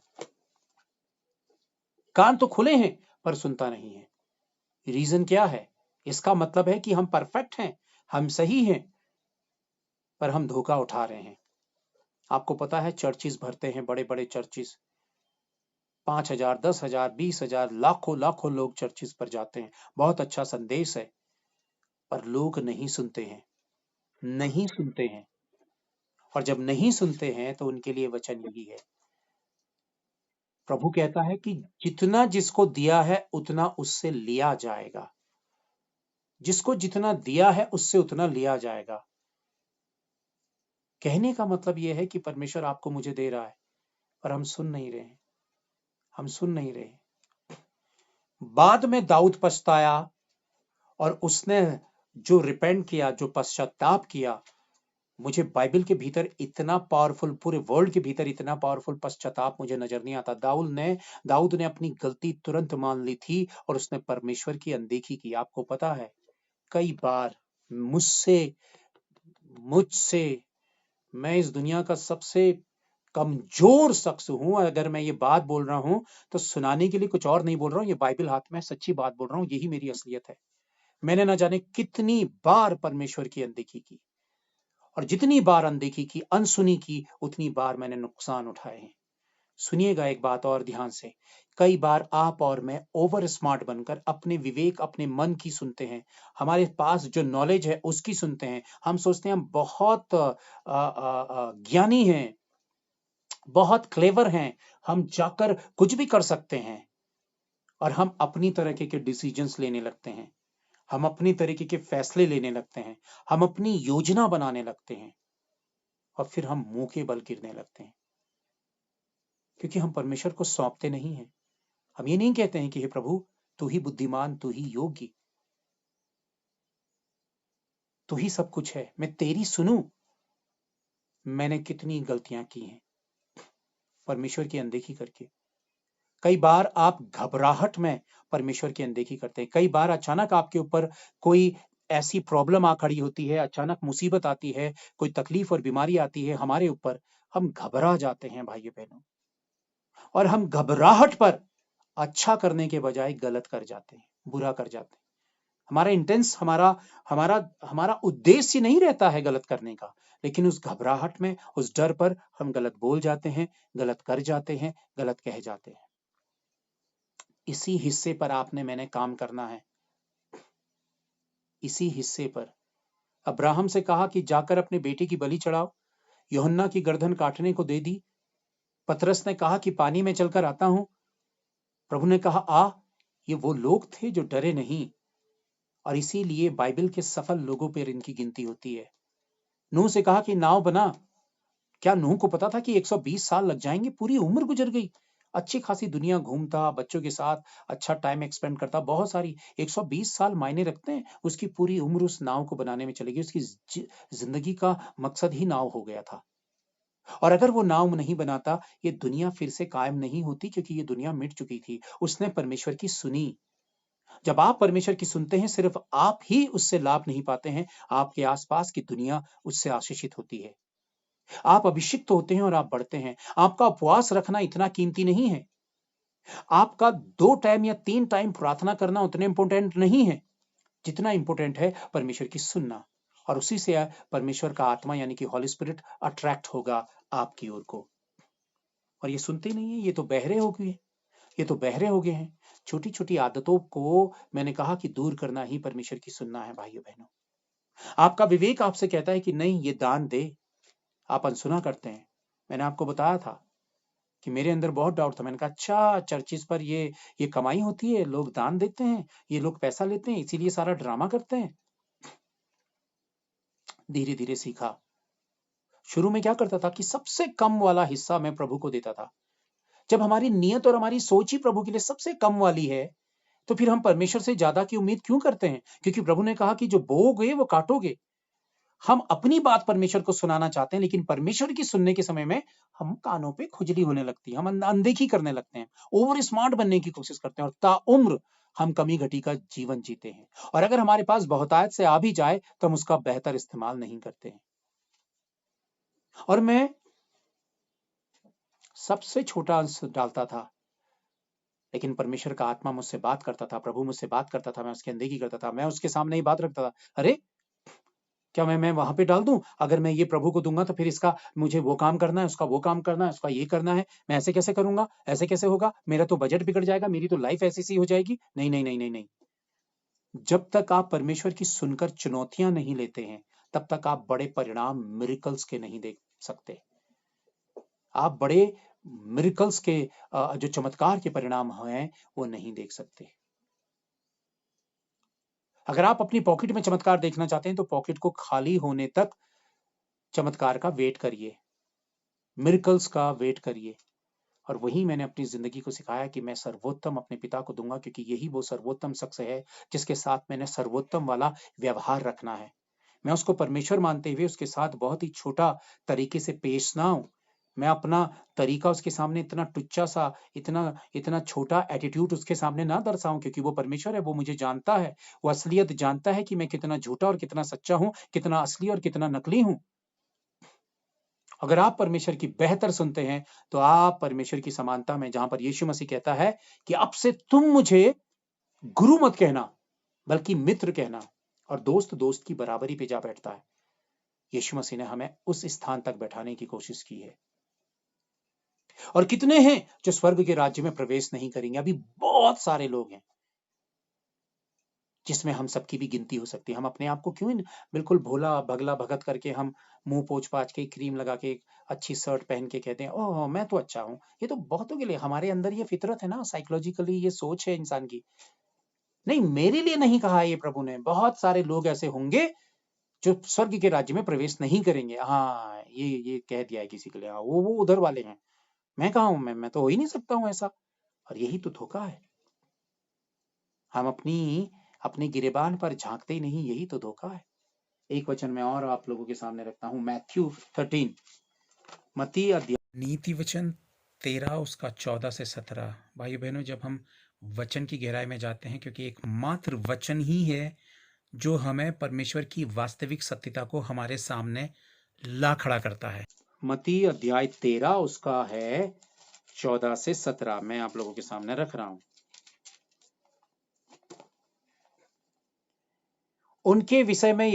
[SPEAKER 1] कान तो खुले हैं पर सुनता नहीं है। रीजन क्या है? इसका मतलब है कि हम परफेक्ट हैं, हम सही हैं, पर हम धोखा उठा रहे हैं। आपको पता है चर्चिस भरते हैं, बड़े बड़े चर्चिस, 5,000, 10,000, 20,000, लाखों लाखों लोग चर्चिस पर जाते हैं। बहुत अच्छा संदेश है, पर लोग नहीं सुनते हैं, नहीं सुनते हैं। और जब नहीं सुनते हैं तो उनके लिए वचन यही है। प्रभु कहता है कि जितना जिसको दिया है उतना उससे लिया जाएगा। जिसको जितना दिया है उससे उतना लिया जाएगा। कहने का मतलब यह है कि परमेश्वर आपको मुझे दे रहा है, पर हम सुन नहीं रहे हैं, हम सुन नहीं रहे। बाद में दाऊद पछताया और उसने जो रिपेंट किया, जो पश्चाताप किया, मुझे बाइबल के भीतर इतना पावरफुल, पूरे वर्ल्ड के भीतर इतना पावरफुल पश्चाताप मुझे नजर नहीं आता। दाऊद ने अपनी गलती तुरंत मान ली थी और उसने परमेश्वर की अनदेखी की। आपको पता है कई बार मुझसे मैं इस दुनिया का सबसे कमजोर शख्स हूं। अगर मैं ये बात बोल रहा हूं तो सुनाने के लिए कुछ और नहीं बोल रहा हूं, ये बाइबल हाथ में सच्ची बात बोल रहा हूं, यही मेरी असलियत है। मैंने ना जाने कितनी बार परमेश्वर की अनदेखी की, और जितनी बार अनदेखी की, अनसुनी की, उतनी बार मैंने नुकसान उठाए हैं। सुनिएगा एक बात और ध्यान से, कई बार आप और मैं ओवर स्मार्ट बनकर अपने विवेक, अपने मन की सुनते हैं, हमारे पास जो नॉलेज है उसकी सुनते हैं। हम सोचते हैं हम बहुत ज्ञानी हैं, बहुत क्लेवर हैं, हम जाकर कुछ भी कर सकते हैं, और हम अपनी तरीके के डिसीजंस लेने लगते हैं, हम अपनी तरीके के फैसले लेने लगते हैं, हम अपनी योजना बनाने लगते हैं, और फिर हम मुंह के बल गिरने लगते हैं, क्योंकि हम परमेश्वर को सौंपते नहीं हैं। हम ये नहीं कहते हैं कि हे प्रभु तू ही बुद्धिमान, तू ही योग्य, तू ही सब कुछ है, मैं तेरी सुनूं। मैंने कितनी गलतियां की हैं परमेश्वर की अनदेखी करके। कई बार आप घबराहट में परमेश्वर की अनदेखी करते हैं। कई बार अचानक आपके ऊपर कोई ऐसी प्रॉब्लम आ खड़ी होती है, अचानक मुसीबत आती है, कोई तकलीफ और बीमारी आती है हमारे ऊपर, हम घबरा जाते हैं भाइयों बहनों, और हम घबराहट पर अच्छा करने के बजाय गलत कर जाते हैं, बुरा कर जाते हैं। हमारा इंटेंस, हमारा हमारा उद्देश्य नहीं रहता है गलत करने का, लेकिन उस घबराहट में, उस डर पर हम गलत बोल जाते हैं, गलत कर जाते हैं, गलत कह जाते हैं। इसी हिस्से पर आपने मैंने काम करना है, इसी हिस्से पर। अब्राहम से कहा कि जाकर अपने बेटे की बलि चढ़ाओ, यूहन्ना की गर्दन काटने को दे दी। पतरस ने कहा कि पानी में चलकर आता हूं, प्रभु ने कहा आ। ये वो लोग थे जो डरे नहीं, और इसीलिए बाइबल के सफल लोगों पर इनकी गिनती होती है। नूह से कहा कि नाव बना, क्या नूह को पता था कि 120 साल लग जाएंगे? पूरी उम्र गुजर गई, अच्छी खासी दुनिया घूमता, बच्चों के साथ अच्छा टाइम एक्सपेंड करता, बहुत सारी 120 साल मायने रखते हैं। उसकी पूरी उम्र उस नाव को बनाने में चली गई। उसकी जिंदगी का मकसद ही नाव हो गया था। और अगर वो नाव नहीं बनाता, ये दुनिया फिर से कायम नहीं होती, क्योंकि ये दुनिया मिट चुकी थी। उसने परमेश्वर की सुनी। जब आप परमेश्वर की सुनते हैं, सिर्फ आप ही उससे लाभ नहीं पाते हैं, आपके आसपास की दुनिया उससे आशीषित होती है। आप अभिषिक्त होते हैं और आप बढ़ते हैं। आपका उपवास रखना इतना कीमती नहीं है। आपका 2 टाइम या 3 टाइम प्रार्थना करना उतने इंपॉर्टेंट नहीं है, जितना इंपॉर्टेंट है परमेश्वर की सुनना। और उसी से परमेश्वर का आत्मा यानी कि हॉली स्पिरिट अट्रैक्ट होगा आपकी ओर को। और ये सुनते ही नहीं है, ये तो बहरे हो गए, ये तो बहरे हो गए हैं। छोटी-छोटी आदतों को मैंने कहा कि दूर करना ही परमेश्वर की सुनना है भाइयों-बहनों। आपका विवेक आपसे कहता है कि नहीं, ये दान दे, आप अनसुना करते हैं। मैंने आपको बताया था कि मेरे अंदर बहुत डाउट था। मैंने कहा अच्छा, चर्चिस पर ये कमाई होती है, लोग दान देते हैं, ये लोग पैसा लेते हैं, इसीलिए सारा ड्रामा करते हैं। धीरे-धीरे सीखा। शुरू में क्या करता था कि सबसे कम वाला हिस्सा मैं प्रभु को देता था। जब हमारी नियत और हमारी सोच ही प्रभु के लिए सबसे कम वाली है, तो फिर हम परमेश्वर से ज्यादा की उम्मीद क्यों करते हैं? क्योंकि प्रभु ने कहा कि जो बोओगे वो काटोगे। हम अपनी बात परमेश्वर को सुनाना चाहते हैं, लेकिन परमेश्वर की सुनने के समय में हम कानों पे खुजली होने लगती है, हम अनदेखी करने लगते हैं, ओवर स्मार्ट बनने की कोशिश करते हैं और ताउम्र हम कमी घटी का जीवन जीते हैं। और अगर हमारे पास बहुतायत से आ भी जाए तो हम उसका बेहतर इस्तेमाल नहीं करते हैं। और मैं सबसे छोटा अंश डालता था, लेकिन परमेश्वर का आत्मा मुझसे बात करता था, प्रभु मुझसे बात करता था, मैं उसकी अनदेखी करता था, मैं उसके सामने ही बात रखता था। अरे, क्या मैं वहां पे डाल दूं? अगर मैं ये प्रभु को दूंगा तो फिर इसका मुझे वो काम करना है, उसका वो काम करना है, उसका ये करना है, मैं ऐसे कैसे करूंगा, ऐसे कैसे होगा, मेरा तो बजट बिगड़ जाएगा, मेरी तो लाइफ ऐसी सी हो जाएगी। नहीं नहीं नहीं नहीं नहीं। जब तक आप परमेश्वर की सुनकर चुनौतियां नहीं लेते हैं, तब तक आप बड़े परिणाम मिरेकल्स के नहीं देख सकते। आप बड़े मिरेकल्स के जो चमत्कार के परिणाम हैं, वो नहीं देख सकते। अगर आप अपनी पॉकेट में चमत्कार देखना चाहते हैं, तो पॉकेट को खाली होने तक चमत्कार का वेट करिए, मिरेकल्स का वेट करिए। और वही मैंने अपनी जिंदगी को सिखाया कि मैं सर्वोत्तम अपने पिता को दूंगा, क्योंकि यही वो सर्वोत्तम शख्स है जिसके साथ मैंने सर्वोत्तम वाला व्यवहार रखना है। मैं उसको परमेश्वर मानते हुए उसके साथ बहुत ही छोटा तरीके से पेश ना हूं। मैं अपना तरीका उसके सामने इतना टुच्चा सा, इतना इतना छोटा एटीट्यूड उसके सामने ना दर्शाऊं, क्योंकि वो परमेश्वर है, वो मुझे जानता है, वो असलियत जानता है कि मैं कितना झूठा और कितना सच्चा हूं, कितना असली और कितना नकली हूं। अगर आप परमेश्वर की बेहतर सुनते हैं, तो आप परमेश्वर की समानता में, जहां पर यीशु मसीह कहता है कि अब से तुम मुझे गुरु मत कहना, बल्कि मित्र कहना, और दोस्त दोस्त की बराबरी पे जा बैठता है। यीशु मसीह ने हमें उस स्थान तक बैठाने की कोशिश की है। और कितने हैं जो स्वर्ग के राज्य में प्रवेश नहीं करेंगे? अभी बहुत सारे लोग हैं जिसमें हम सबकी भी गिनती हो सकती है। हम अपने आप को क्यों बिल्कुल भोला भगला भगत करके हम मुंह पोछ पाछ के, क्रीम लगा के, अच्छी शर्ट पहन के कहते हैं ओह मैं तो अच्छा हूं। ये तो बहुतों के लिए, हमारे अंदर ये फितरत है ना, साइकोलॉजिकली ये सोच है इंसान की। नहीं, मेरे लिए नहीं कहा ये प्रभु ने। बहुत सारे लोग ऐसे होंगे जो स्वर्ग के राज्य में प्रवेश नहीं करेंगे। हाँ, ये कह दिया है किसी के लिए, हाँ, वो उधर वाले हैं। मैं कहा हूं, मैं तो हो ही नहीं सकता हूं ऐसा। और यही तो धोखा है। हम अपनी अपने गिरेबान पर झांकते ही नहीं, यही तो धोखा है। एक वचन मैं और आप लोगों के सामने रखता हूं, मैथ्यू 13, मत्ती अध्याय नीति वचन 13 उसका 14 से 17। भाई बहनों, जब हम वचन की गहराई में जाते हैं, क्योंकि एक मात्र वचन ही है जो हमें परमेश्वर की वास्तविक सत्यता को हमारे सामने ला खड़ा करता है। मत्ती अध्याय 13 उसका है 14 से 17, मैं आप लोगों के सामने रख रहा हूं। उनके विषय में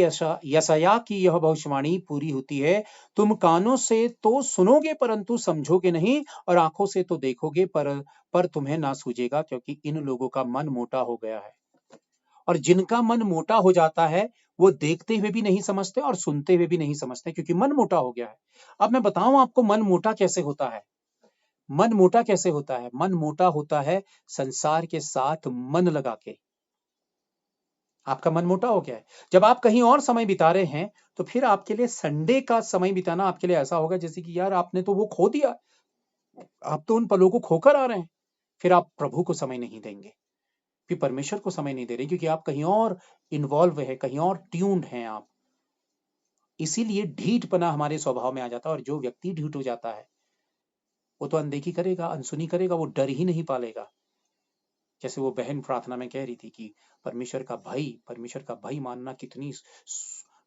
[SPEAKER 1] यशायाह की यह भविष्यवाणी पूरी होती है, तुम कानों से तो सुनोगे परंतु समझोगे नहीं, और आंखों से तो देखोगे पर तुम्हें ना सूझेगा, क्योंकि इन लोगों का मन मोटा हो गया है। और जिनका मन मोटा हो जाता है, वो देखते हुए भी नहीं समझते और सुनते हुए भी नहीं समझते, क्योंकि मन मोटा हो गया है। अब मैं बताऊं आपको मन मोटा कैसे होता है। मन मोटा कैसे होता है? मन मोटा होता है संसार के साथ मन लगा के। आपका मन मोटा हो गया है। जब आप कहीं और समय बिता रहे हैं, तो फिर आपके लिए संडे का समय बिताना आपके लिए ऐसा होगा जैसे कि यार आपने तो वो खो दिया। आप तो उन पलों को खोकर आ रहे हैं, फिर आप प्रभु को समय नहीं देंगे, फिर परमेश्वर को समय नहीं दे रहे, क्योंकि आप कहीं और इन्वॉल्व है, कहीं और ट्यून्ड हैं आप। इसीलिए ढीठपना हमारे स्वभाव में आ जाता है, और जो व्यक्ति ढीठ हो जाता है वो तो अनदेखी करेगा, अनसुनी करेगा, वो डर ही नहीं पालेगा। जैसे वो बहन प्रार्थना में कह रही थी कि परमेश्वर का भय मानना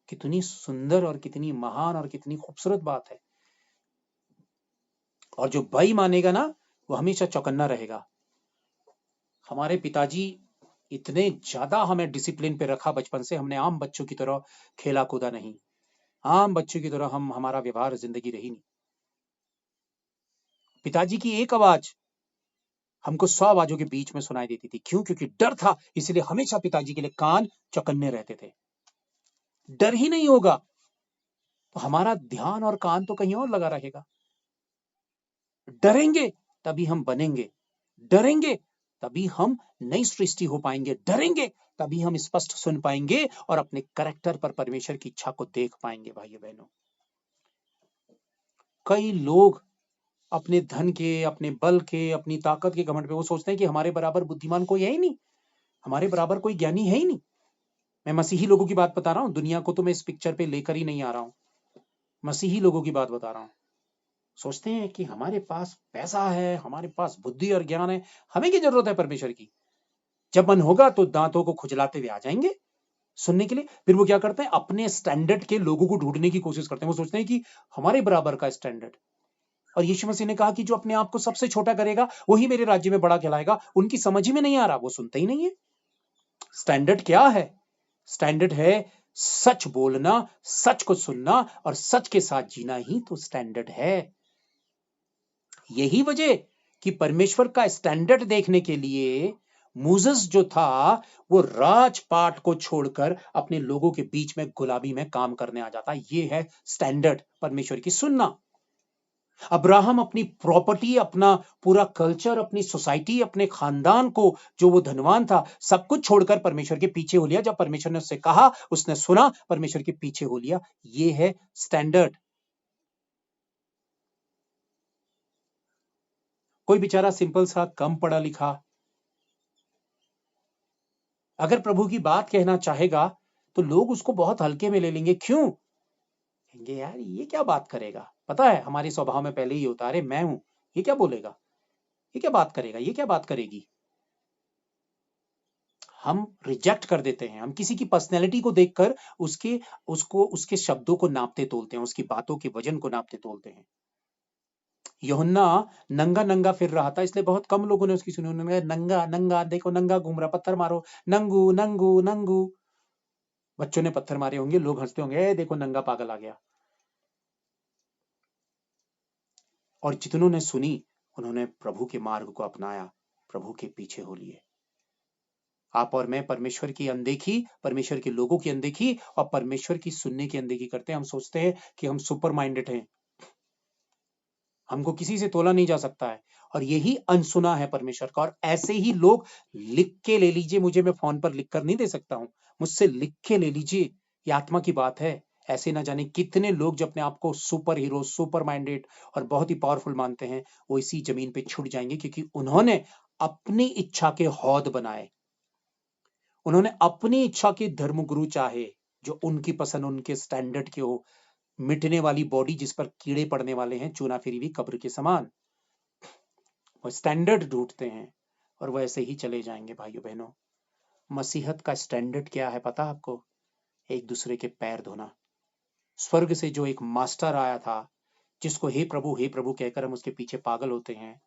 [SPEAKER 1] कितनी सुंदर और कितनी महान और कितनी खूबसूरत बात है। और जो भय मानेगा ना, वो हमेशा चौकन्ना रहेगा। हमारे पिताजी इतने ज्यादा हमें डिसिप्लिन पे रखा बचपन से, हमने आम बच्चों की तरह खेला कूदा नहीं, आम बच्चों की तरह हमारा व्यवहार जिंदगी रही नहीं। पिताजी की एक आवाज हमको 100 आवाजों के बीच में सुनाई देती थी। क्यों? क्योंकि डर था, इसलिए हमेशा पिताजी के लिए कान चौकन्ने रहते थे। डर ही नहीं होगा तो हमारा ध्यान और कान तो कहीं और लगा रहेगा। डरेंगे तभी हम बनेंगे, डरेंगे तभी हम नई सृष्टि हो पाएंगे, डरेंगे तभी हम स्पष्ट सुन पाएंगे और अपने कैरेक्टर पर परमेश्वर की इच्छा को देख पाएंगे। भाइयों बहनों, कई लोग अपने धन के, अपने बल के, अपनी ताकत के घमंड पे वो सोचते हैं कि हमारे बराबर बुद्धिमान कोई है ही नहीं, हमारे बराबर कोई ज्ञानी है ही नहीं। मैं मसीही लोगों की बात बता रहा हूं, दुनिया को तो मैं इस पिक्चर पे लेकर ही नहीं आ रहा हूं, मसीही लोगों की बात बता रहा हूं। सोचते हैं कि हमारे पास पैसा है, हमारे पास बुद्धि और ज्ञान है, हमें क्या जरूरत है परमेश्वर की। जब मन होगा तो दांतों को खुजलाते हुए आ जाएंगे सुनने के लिए। फिर वो क्या करते हैं, अपने स्टैंडर्ड के लोगों को ढूंढने की कोशिश करते हैं। वो सोचते हैं कि हमारे बराबर का स्टैंडर्ड। और यीशु मसीह ने कहा कि जो अपने आप को सबसे छोटा करेगा वही मेरे राज्य में बड़ा कहलाएगा। उनकी समझ ही में नहीं आ रहा, वो सुनते ही नहीं है। स्टैंडर्ड क्या है? स्टैंडर्ड है सच बोलना, सच को सुनना और सच के साथ जीना ही तो स्टैंडर्ड है। यही वजह कि परमेश्वर का स्टैंडर्ड देखने के लिए मूसेस जो था वो राजपाट को छोड़कर अपने लोगों के बीच में गुलाबी में काम करने आ जाता। ये है स्टैंडर्ड परमेश्वर की सुनना। अब्राहम अपनी प्रॉपर्टी, अपना पूरा कल्चर, अपनी सोसाइटी, अपने खानदान को, जो वो धनवान था, सब कुछ छोड़कर परमेश्वर के पीछे हो लिया। जब परमेश्वर ने उससे कहा, उसने सुना, परमेश्वर के पीछे हो लिया। ये है स्टैंडर्ड। कोई बेचारा सिंपल सा कम पढ़ा लिखा अगर प्रभु की बात कहना चाहेगा तो लोग उसको बहुत हल्के में ले लेंगे। क्यों? कहेंगे यार ये क्या बात करेगा। पता है हमारे स्वभाव में पहले ही होता है, अरे मैं हूं, ये क्या बोलेगा, ये क्या बात करेगा, ये क्या बात करेगी। हम रिजेक्ट कर देते हैं। हम किसी की पर्सनैलिटी को देखकर उसके शब्दों को नापते तोलते हैं, उसकी बातों के वजन को नापते तोलते हैं। यूहन्ना नंगा नंगा फिर रहा था, इसलिए बहुत कम लोगों ने उसकी सुनी। उन्होंने कहा नंगा नंगा, देखो नंगा घूम रहा, पत्थर मारो, नंगू नंगू नंगू। बच्चों ने पत्थर मारे होंगे, लोग हंसते होंगे, ए देखो नंगा पागल आ गया। और जितनों ने सुनी उन्होंने प्रभु के मार्ग को अपनाया, प्रभु के पीछे हो लिए। आप और मैं परमेश्वर की अनदेखी, परमेश्वर के लोगों की अनदेखी और परमेश्वर की सुनने की अनदेखी करते हैं। हम सोचते हैं कि हम सुपर माइंडेड हैं, हमको किसी से तोला नहीं जा सकता है। और यही अनसुना है परमेश्वर का। और ऐसे ही लोग लिख के ले लीजिए, मुझे, मैं फोन पर लिख कर नहीं दे सकता हूं, मुझसे लिख के ले लीजिए, ये आत्मा की बात है। ऐसे ना जाने कितने लोग जो अपने आप को सुपर हीरो, सुपर माइंडेड और बहुत ही पावरफुल मानते हैं, वो इसी जमीन पे छुट जाएंगे, क्योंकि उन्होंने अपनी इच्छा के हौद बनाए, उन्होंने अपनी इच्छा के धर्मगुरु चाहे, जो उनकी पसंद, उनके स्टैंडर्ड के हो। मिटने वाली बॉडी जिस पर कीड़े पड़ने वाले हैं, चूना फिरी हुई कब्र के समान। वो स्टैंडर्ड ढूंढते हैं और वो ऐसे ही चले जाएंगे। भाइयों बहनों, मसीहत का स्टैंडर्ड क्या है पता आपको? एक दूसरे के पैर धोना। स्वर्ग से जो एक मास्टर आया था, जिसको हे प्रभु कहकर हम उसके पीछे पागल होते हैं,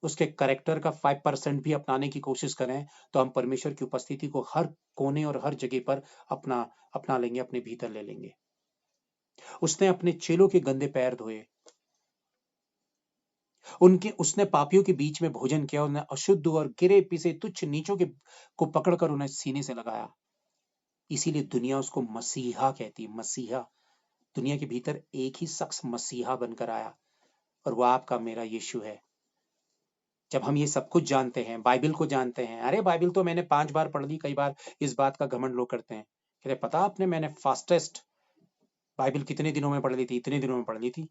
[SPEAKER 1] उसके करेक्टर का 5% भी अपनाने की कोशिश करें तो हम परमेश्वर की उपस्थिति को हर कोने और हर जगह पर अपना लेंगे, अपने भीतर ले लेंगे। उसने अपने चेलों के गंदे पैर धोए, उसने पापियों के बीच में भोजन किया, उन्हें अशुद्ध और गिरे पीसे तुच्छ नीचों के को पकड़कर उन्हें सीने से लगाया। इसीलिए दुनिया उसको मसीहा कहती है, मसीहा। दुनिया के भीतर एक ही शख्स मसीहा बनकर आया और वो आपका मेरा यीशु है। जब हम ये सब कुछ जानते हैं, बाइबल को जानते हैं, अरे बाइबल तो मैंने 5 बार पढ़ ली, कई बार इस बात का घमंड लोग करते हैं, कहते पता आपने मैंने फास्टेस्ट बाइबल कितने दिनों में पढ़ ली थी, इतने दिनों में पढ़ ली थी।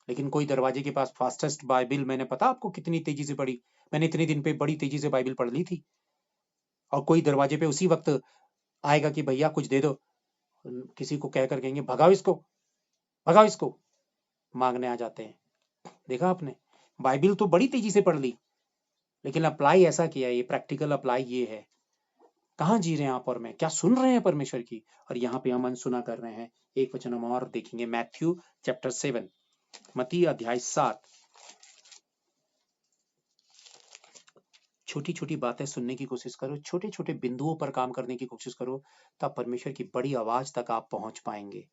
[SPEAKER 1] लेकिन कोई दरवाजे के पास फास्टेस्ट बाइबल, मैंने पता आपको कितनी तेजी से पढ़ी, मैंने इतने दिन पे बड़ी तेजी से बाइबल पढ़ ली थी। और कोई दरवाजे पे उसी वक्त आएगा कि भैया कुछ दे दो, किसी को कहकर कहेंगे भगाओ इसको, भगाओ इसको, मांगने आ जाते हैं। देखा आपने, बाइबल तो बड़ी तेजी से पढ़ ली, लेकिन अप्लाई ऐसा किया, ये प्रैक्टिकल अप्लाई ये है। कहाँ जी रहे हैं आप और मैं, क्या सुन रहे हैं परमेश्वर की, और यहाँ पे हम अनसुना कर रहे हैं। एक वचन हम और देखेंगे, मैथ्यू चैप्टर 7, मत्ती अध्याय 7। छोटी छोटी बातें सुनने की कोशिश करो, छोटे छोटे बिंदुओं पर काम करने की कोशिश करो, तब परमेश्वर की बड़ी आवाज तक आप पहुंच पाएंगे।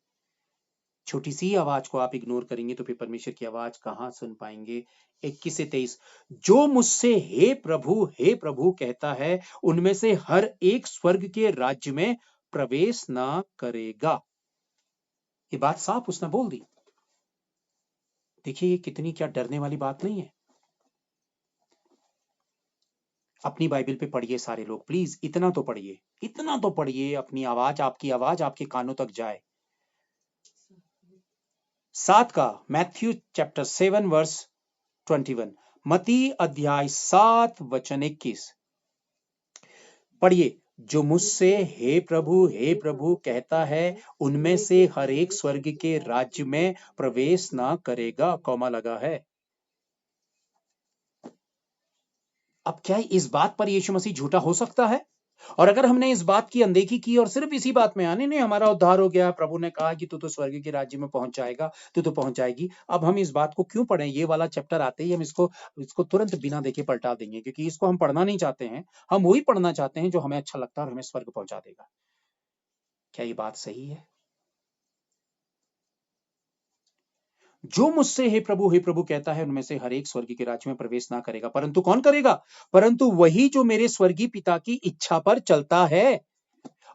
[SPEAKER 1] छोटी सी आवाज को आप इग्नोर करेंगे तो फिर परमेश्वर की आवाज कहां सुन पाएंगे। 21 से 23, जो मुझसे हे प्रभु कहता है, उनमें से हर एक स्वर्ग के राज्य में प्रवेश ना करेगा। ये बात साफ उसने बोल दी। देखिए ये कितनी क्या डरने वाली बात नहीं है। अपनी बाइबल पे पढ़िए सारे लोग, प्लीज इतना तो पढ़िए, इतना तो पढ़िए, अपनी आवाज, आपकी आवाज आपके कानों तक जाए। 7 का, मैथ्यू चैप्टर 7 वर्स 21, मत्ती अध्याय 7 वचन 21 पढ़िए। जो मुझसे हे प्रभु कहता है, उनमें से हर एक स्वर्ग के राज्य में प्रवेश ना करेगा, कौमा लगा है। अब क्या इस बात पर यीशु मसीह झूठा हो सकता है? और अगर हमने इस बात की अनदेखी की और सिर्फ इसी बात में आने नहीं हमारा उद्धार हो गया, प्रभु ने कहा कि तू तो स्वर्ग के राज्य में पहुंच जाएगा, तू तो पहुंच जाएगी, अब हम इस बात को क्यों पढ़ें? ये वाला चैप्टर आते ही हम इसको तुरंत बिना देखे पलटा देंगे, क्योंकि इसको हम पढ़ना नहीं चाहते हैं। हम वही पढ़ना चाहते हैं जो हमें अच्छा लगता है और हमें स्वर्ग पहुंचा देगा। क्या ये बात सही है? जो मुझसे हे प्रभु कहता है, उनमें से हर एक स्वर्ग के राज्य में प्रवेश ना करेगा, परंतु कौन करेगा? परंतु वही जो मेरे स्वर्गीय पिता की इच्छा पर चलता है।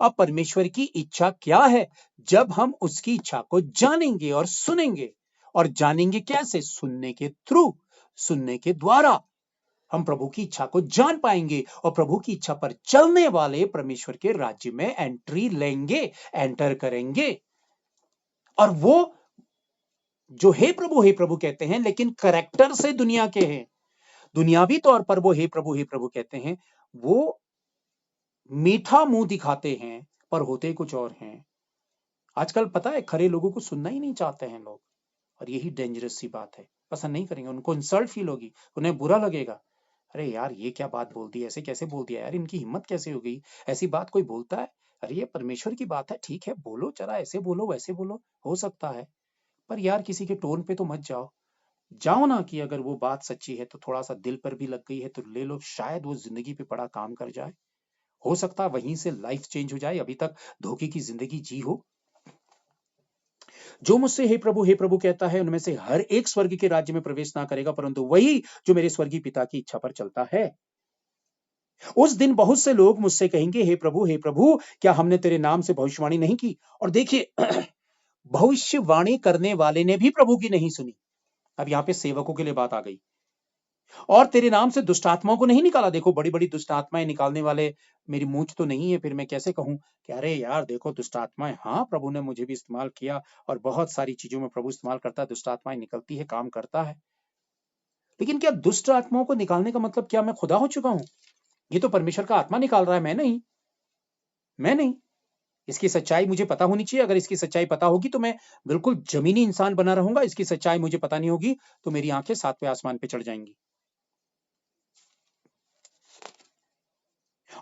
[SPEAKER 1] अब परमेश्वर की इच्छा क्या है? जब हम उसकी इच्छा को जानेंगे और सुनेंगे, और जानेंगे कैसे? सुनने के थ्रू, सुनने के द्वारा हम प्रभु की इच्छा को जान पाएंगे, और प्रभु की इच्छा पर चलने वाले परमेश्वर के राज्य में एंट्री लेंगे, एंटर करेंगे। और वो जो हे प्रभु कहते हैं, लेकिन करेक्टर से दुनिया के हैं, दुनियावी तौर पर वो हे प्रभु कहते हैं, वो मीठा मुंह दिखाते हैं पर होते कुछ और हैं। आजकल पता है खरे लोगों को सुनना ही नहीं चाहते हैं लोग, और यही डेंजरस सी बात है। पसंद नहीं करेंगे, उनको इंसल्ट फील होगी, उन्हें बुरा लगेगा। अरे यार ये क्या बात बोल दी, ऐसे कैसे बोल दिया यार, इनकी हिम्मत कैसे हो गई, ऐसी बात कोई बोलता है? अरे ये परमेश्वर की बात है, ठीक है बोलो, चला ऐसे बोलो वैसे बोलो, हो सकता है, पर यार किसी के टोन पे तो मत जाओ। जाओ ना कि अगर वो बात सच्ची है तो थोड़ा सा दिल पर भी लग गई है तो ले लो, शायद वो जिंदगी पे बड़ा काम कर जाए। हो सकता है वहीं से लाइफ चेंज हो जाए, अभी तक धोखे की जिंदगी जी हो। जो मुझसे हे प्रभु कहता है, उनमें से हर एक स्वर्ग के राज्य में प्रवेश ना करेगा, परंतु वही जो मेरे स्वर्गीय पिता की इच्छा पर चलता है। उस दिन बहुत से लोग मुझसे कहेंगे, हे प्रभु, क्या हमने तेरे नाम से भविष्यवाणी नहीं की? और देखिए भविष्यवाणी करने वाले ने भी प्रभु की नहीं सुनी। अब यहाँ पे सेवकों के लिए बात आ गई। और तेरे नाम से दुष्ट आत्माओं को नहीं निकाला। देखो बड़ी बड़ी दुष्ट आत्माएं निकालने वाले मेरी मूंछ तो नहीं है, फिर मैं कैसे कहूं कि अरे यार देखो दुष्ट आत्माएं, हाँ प्रभु ने मुझे भी इस्तेमाल किया, और बहुत सारी चीजों में प्रभु इस्तेमाल करता है, दुष्ट आत्माएं निकलती है, काम करता है। लेकिन क्या दुष्ट आत्माओं को निकालने का मतलब क्या मैं खुदा हो चुका हूं? ये तो परमेश्वर का आत्मा निकाल रहा है, मैं नहीं। इसकी सच्चाई मुझे पता होनी चाहिए। अगर इसकी सच्चाई पता होगी तो मैं बिल्कुल जमीनी इंसान बना रहूंगा। इसकी सच्चाई मुझे पता नहीं होगी तो मेरी आंखें 7वें आसमान पे चढ़ जाएंगी।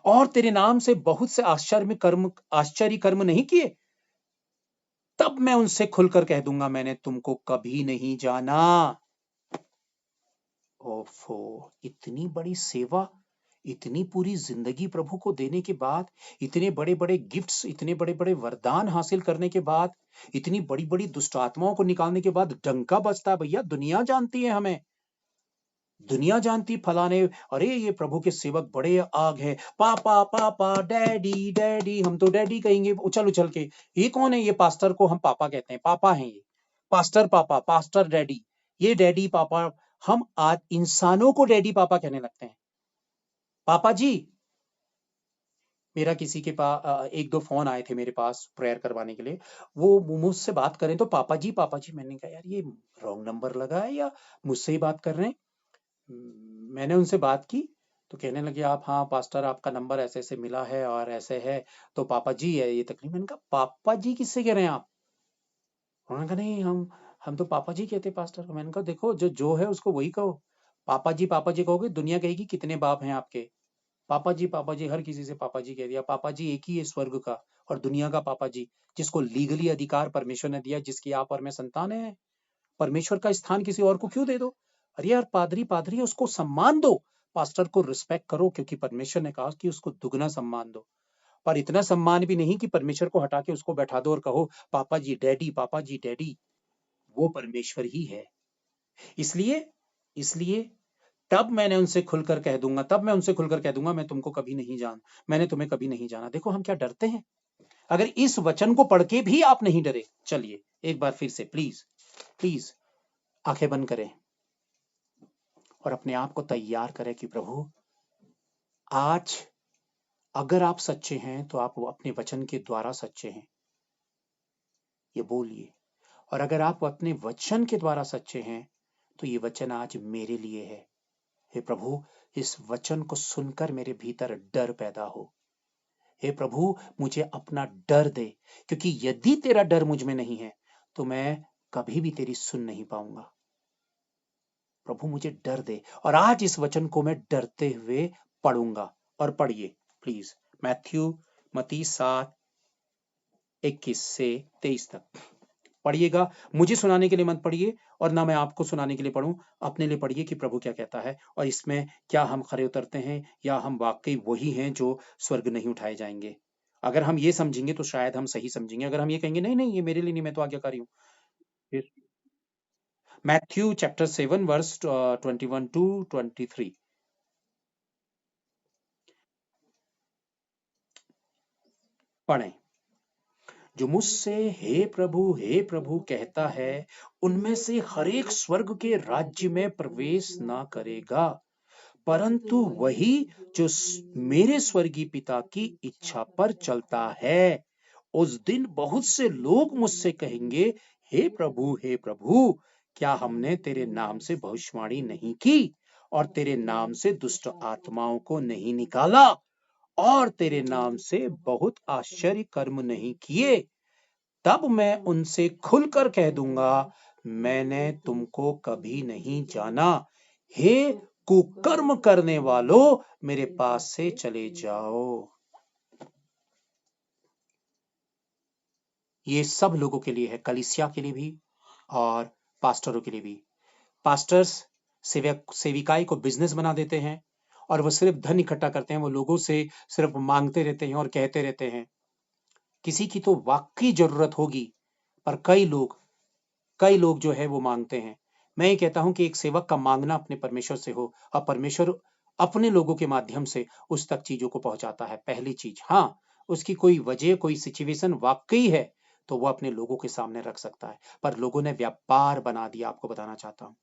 [SPEAKER 1] और तेरे नाम से बहुत से आश्चर्य कर्म नहीं किए, तब मैं उनसे खुलकर कह दूंगा, मैंने तुमको कभी नहीं जाना। ओफो, इतनी बड़ी सेवा, इतनी पूरी जिंदगी प्रभु को देने के बाद, इतने बड़े बड़े गिफ्ट्स, इतने बड़े बड़े वरदान हासिल करने के बाद, इतनी बड़ी बड़ी दुष्ट आत्माओं को निकालने के बाद डंका बजता है। भैया दुनिया जानती है हमें, दुनिया जानती फलाने, अरे ये प्रभु के सेवक बड़े आग है, पापा पापा, डैडी डैडी, हम तो डैडी कहेंगे उछल उछल के। ये कौन है? ये पास्टर को हम पापा कहते हैं, पापा हैं ये, पास्टर पापा, पास्टर डैडी, ये डैडी पापा। हम आज इंसानों को डैडी पापा कहने लगते हैं, पापा जी। मेरा किसी के पास एक दो फोन आए थे मेरे पास प्रेयर करवाने के लिए। वो मुझसे बात करें तो पापा जी, मैंने कहा यार ये रॉन्ग नंबर लगा है या मुझसे ही बात कर रहे हैं। मैंने उनसे बात की तो कहने लगे आप, हाँ पास्टर आपका नंबर ऐसे ऐसे मिला है और ऐसे है, तो पापा जी है ये तकलीफ। मैंने कहा पापा जी किससे कह रहे हैं आप? उन्होंने कहा नहीं, हम तो पापा जी कहते पास्टर को। मैंने कहा देखो जो जो है उसको वही कहो। पापा जी कहोगे दुनिया कहेगी कितने बाप हैं आपके। पापा जी हर किसी से पापा जी कह दिया। पापा जी एक ही है स्वर्ग का और दुनिया का पापा जी, जिसको लीगली अधिकार परमेश्वर ने दिया, जिसकी आप और मैं संतान है। परमेश्वर का स्थान किसी और को क्यों दे दो? अरे यार पादरी पादरी है, उसको सम्मान दो, पास्टर को रिस्पेक्ट करो, क्योंकि परमेश्वर ने कहा कि उसको दुगना सम्मान दो। पर इतना सम्मान भी नहीं कि परमेश्वर को हटा के उसको बैठा दो और कहो पापा जी डैडी, पापा जी डैडी। वो परमेश्वर ही है। इसलिए इसलिए तब मैंने उनसे खुलकर कह दूंगा, तब मैं उनसे खुलकर कह दूंगा मैं तुमको कभी नहीं जान, मैंने तुम्हें कभी नहीं जाना। देखो हम क्या डरते हैं। अगर इस वचन को पढ़ के भी आप नहीं डरे, चलिए एक बार फिर से प्लीज प्लीज आंखें बंद करें और अपने आप को तैयार करें कि प्रभु आज अगर आप सच्चे हैं तो आप अपने वचन के द्वारा सच्चे हैं, ये बोलिए। और अगर आप अपने वचन के द्वारा सच्चे हैं तो ये वचन आज मेरे लिए है। हे प्रभु, इस वचन को सुनकर मेरे भीतर डर पैदा हो। हे प्रभु, मुझे अपना डर दे, क्योंकि यदि तेरा डर मुझ में नहीं है तो मैं कभी भी तेरी सुन नहीं पाऊंगा। प्रभु मुझे डर दे, और आज इस वचन को मैं डरते हुए पढ़ूंगा। और पढ़िए प्लीज, मत्ती 7:21 से 23 तक पढ़िएगा। मुझे सुनाने के लिए मत पढ़िए और ना मैं आपको सुनाने के लिए पढ़ूं, अपने लिए पढ़िए कि प्रभु क्या कहता है और इसमें क्या हम खरे उतरते हैं या हम वाकई वही हैं जो स्वर्ग नहीं उठाए जाएंगे। अगर हम ये समझेंगे तो शायद हम सही समझेंगे। अगर हम ये कहेंगे नहीं नहीं ये मेरे लिए नहीं, मैं तो आज्ञाकारी हूँ। फिर मैथ्यू चैप्टर 7 वर्स 21 to 23 पढ़ें। जो मुझसे हे प्रभु कहता है, उनमें से हर एक स्वर्ग के राज्य में प्रवेश ना करेगा, परंतु वही जो मेरे स्वर्गीय पिता की इच्छा पर चलता है। उस दिन बहुत से लोग मुझसे कहेंगे, हे प्रभु, क्या हमने तेरे नाम से भविष्यवाणी नहीं की और तेरे नाम से दुष्ट आत्माओं को नहीं निकाला और तेरे नाम से बहुत आश्चर्य कर्म नहीं किए? तब मैं उनसे खुलकर कह दूंगा, मैंने तुमको कभी नहीं जाना। हे कुकर्म करने वालों, मेरे पास से चले जाओ। ये सब लोगों के लिए है, कलीसिया के लिए भी और पास्टरों के लिए भी। पास्टर्स सेविकाई को बिजनेस बना देते हैं और वो सिर्फ धन इकट्ठा करते हैं, वो लोगों से सिर्फ मांगते रहते हैं और कहते रहते हैं। किसी की तो वाकई जरूरत होगी, पर कई लोग जो है वो मांगते हैं। मैं ये कहता हूं कि एक सेवक का मांगना अपने परमेश्वर से हो और परमेश्वर अपने लोगों के माध्यम से उस तक चीजों को पहुंचाता है। पहली चीज, हाँ, उसकी कोई वजह कोई सिचुएशन वाकई है तो वो अपने लोगों के सामने रख सकता है। पर लोगों ने व्यापार बना दिया। आपको बताना चाहता हूं,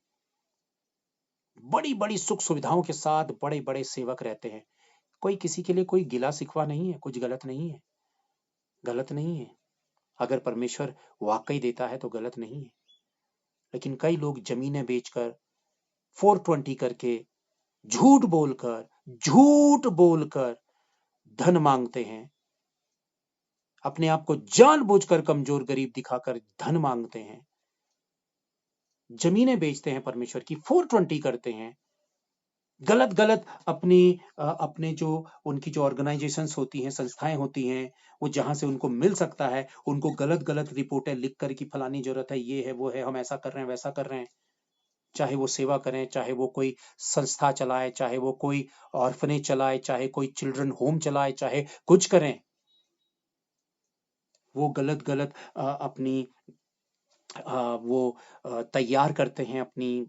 [SPEAKER 1] बड़ी बड़ी सुख सुविधाओं के साथ बड़े बड़े सेवक रहते हैं। कोई किसी के लिए कोई गिला शिकवा नहीं है, कुछ गलत नहीं है, गलत नहीं है। अगर परमेश्वर वाकई देता है तो गलत नहीं है। लेकिन कई लोग जमीनें बेचकर 420 करके झूठ बोलकर धन मांगते हैं। अपने आप को जानबूझकर कमजोर गरीब दिखाकर धन मांगते हैं। जमीनें बेचते हैं परमेश्वर की, 420 करते हैं। गलत गलत अपने जो उनकी जो ऑर्गेनाइजेशंस होती हैं, संस्थाएं होती हैं, वो जहां से उनको मिल सकता है उनको गलत गलत रिपोर्टें लिख कर की फलानी जरूरत है, ये है वो है, हम ऐसा कर रहे हैं वैसा कर रहे हैं। चाहे वो सेवा करें, चाहे वो कोई संस्था चलाए, चाहे वो कोई ऑर्फनेज चलाए, चाहे कोई चिल्ड्रन होम चलाए, चाहे कुछ करें, वो गलत गलत अपनी वो तैयार करते हैं अपनी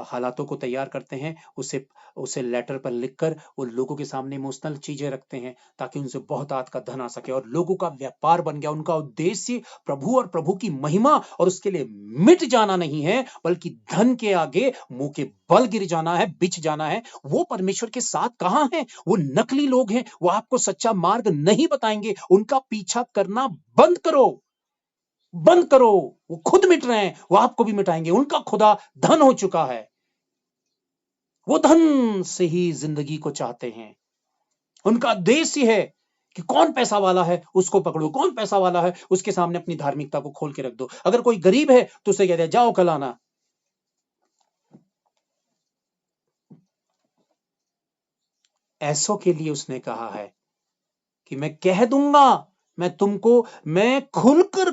[SPEAKER 1] हालातों को तैयार करते हैं, उसे उसे लेटर पर लिखकर वो लोगों के सामने इमोशनल चीजें रखते हैं ताकि उनसे बहुत का धन आ सके और लोगों का व्यापार बन गया। उनका उद्देश्य प्रभु और प्रभु की महिमा और उसके लिए मिट जाना नहीं है, बल्कि धन के आगे मुंह के बल गिर जाना है, बिछ जाना है। वो परमेश्वर के साथ कहां है? वो नकली लोग हैं, वो आपको सच्चा मार्ग नहीं बताएंगे। उनका पीछा करना बंद करो, बंद करो। वो खुद मिट रहे हैं, वो आपको भी मिटाएंगे। उनका खुदा धन हो चुका है, वो धन से ही जिंदगी को चाहते हैं। उनका उद्देश्य है कि कौन पैसा वाला है उसको पकड़ो, कौन पैसा वाला है उसके सामने अपनी धार्मिकता को खोल के रख दो। अगर कोई गरीब है तो उसे कहते हैं जाओ कल आना। ऐसों के लिए उसने कहा है कि मैं कह दूंगा, मैं तुमको, मैं खुलकर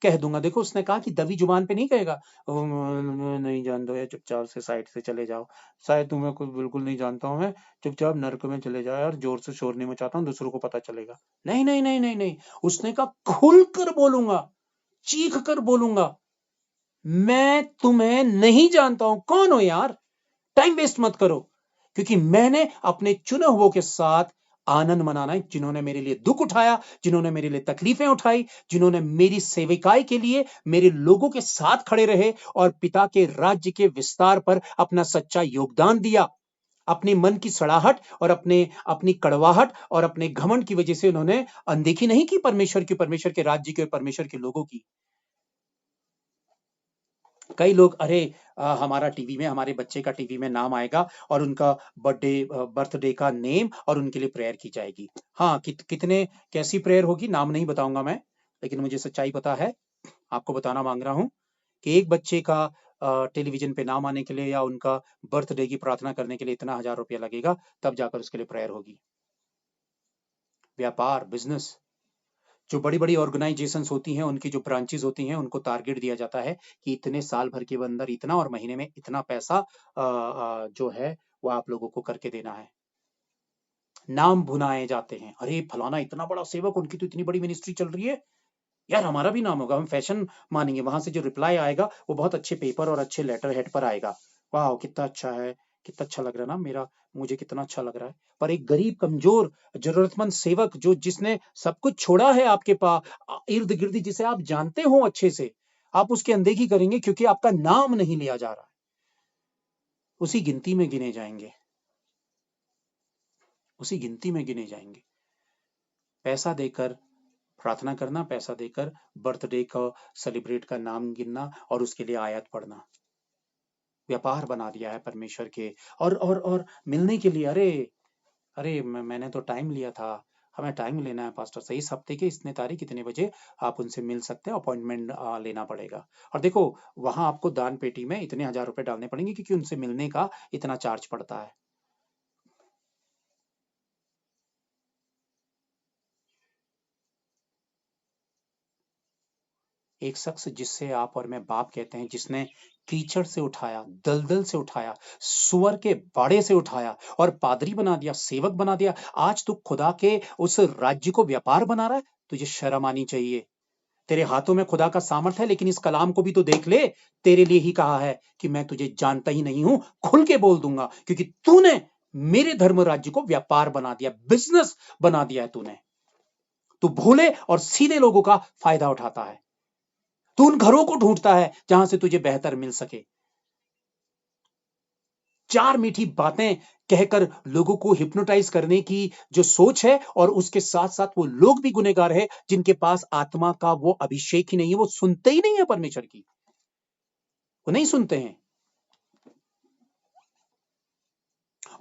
[SPEAKER 1] कह दूंगा। देखो उसने कहा कि दबी जुबान पे नहीं कहेगा, मैं नहीं जानता यार, चुपचाप से साइड से चले जाओ, शायद तुम्हें कुछ बिल्कुल नहीं जानता हूं मैं, चुपचाप नर्क में चले जाओ यार, जोर से शोर नहीं मचाता हूं, दूसरों को पता चलेगा। नहीं नहीं नहीं नहीं नहीं, उसने कहा खुलकर बोलूंगा, चीख कर बोलूंगा, मैं तुम्हें नहीं जानता हूं, कौन हो यार, टाइम वेस्ट मत करो। क्योंकि मैंने अपने चुने हुओं के साथ आनंद मनाना है, जिन्होंने मेरे लिए दुख उठाया, जिन्होंने मेरे लिए तकलीफें उठाई, जिन्होंने मेरी सेविकाई के लिए मेरे लोगों के साथ खड़े रहे और पिता के राज्य के विस्तार पर अपना सच्चा योगदान दिया। अपने मन की सड़ाहट और अपनी कड़वाहट और अपने घमंड की वजह से उन्होंने अनदेखी नहीं की परमेश्वर की, परमेश्वर के राज्य की और परमेश्वर के लोगों की। कई लोग, अरे हमारा टीवी में, हमारे बच्चे का टीवी में नाम आएगा और उनका बर्थडे का नेम और उनके लिए प्रेयर की जाएगी। हाँ, कितने कैसी प्रेयर होगी नाम नहीं बताऊंगा मैं, लेकिन मुझे सच्चाई पता है। आपको बताना मांग रहा हूं कि एक बच्चे का टेलीविजन पे नाम आने के लिए या उनका बर्थडे की प्रार्थना करने के लिए इतना 1000 रुपया लगेगा, तब जाकर उसके लिए प्रेयर होगी। व्यापार, बिजनेस, जो बड़ी-बड़ी ऑर्गेनाइजेशंस होती हैं, उनकी जो ब्रांचेस होती हैं, उनको टारगेट दिया जाता है कि इतने साल भर के अंदर इतना और महीने में इतना पैसा जो है वो आप लोगों को करके देना है। नाम भुनाए जाते हैं, अरे फलाना इतना बड़ा सेवक, उनकी तो इतनी बड़ी मिनिस्ट्री चल रही है, यार हमारा भी नाम होगा, हम फैशन मानेंगे। वहां से जो रिप्लाई आएगा वो बहुत अच्छे पेपर और अच्छे लेटर हेड पर आएगा। वाह कितना अच्छा है, कितना अच्छा लग रहा है ना मेरा, मुझे कितना अच्छा लग रहा है। पर एक गरीब कमजोर जरूरतमंद सेवक जो जिसने सब कुछ छोड़ा है आपके पास इर्द गिर्द, जिसे आप जानते हो अच्छे से, आप उसकी अनदेखी करेंगे क्योंकि आपका नाम नहीं लिया जा रहा है, उसी गिनती में गिने जाएंगे, उसी गिनती में गिने जाएंगे। पैसा देकर प्रार्थना करना, पैसा देकर बर्थडे का सेलिब्रेट का नाम गिनना और उसके लिए आयत पढ़ना, व्यापार बना दिया है परमेश्वर के। और मिलने के लिए, अरे अरे मैंने तो टाइम लिया था, हमें टाइम लेना है पास्टर से, इस हफ्ते के इतने तारीख इतने बजे आप उनसे मिल सकते हैं, अपॉइंटमेंट लेना पड़ेगा। और देखो वहां आपको दान पेटी में इतने 1000 रुपए डालने पड़ेंगे क्योंकि उनसे मिलने का इतना चार्ज पड़ता है। एक शख्स जिससे आप और मैं बाप कहते हैं, जिसने कीचड़ से उठाया, दलदल से उठाया, सुअर के बाड़े से उठाया और पादरी बना दिया, सेवक बना दिया, आज तू खुदा के उस राज्य को व्यापार बना रहा है। तुझे शर्म आनी चाहिए। तेरे हाथों में खुदा का सामर्थ है, लेकिन इस कलाम को भी तो देख ले, तेरे लिए ही कहा है कि मैं तुझे जानता ही नहीं हूं, खुल के बोल दूंगा, क्योंकि तूने मेरे धर्म राज्य को व्यापार बना दिया, बिजनेस बना दिया है तूने। तू भोले और सीधे लोगों का फायदा उठाता है। तू उन घरों को ढूंढता है जहां से तुझे बेहतर मिल सके, चार मीठी बातें कहकर लोगों को हिप्नोटाइज करने की जो सोच है, और उसके साथ साथ वो लोग भी गुनहगार है जिनके पास आत्मा का वो अभिषेक ही नहीं है, वो सुनते ही नहीं है परमेश्वर की, वो नहीं सुनते हैं।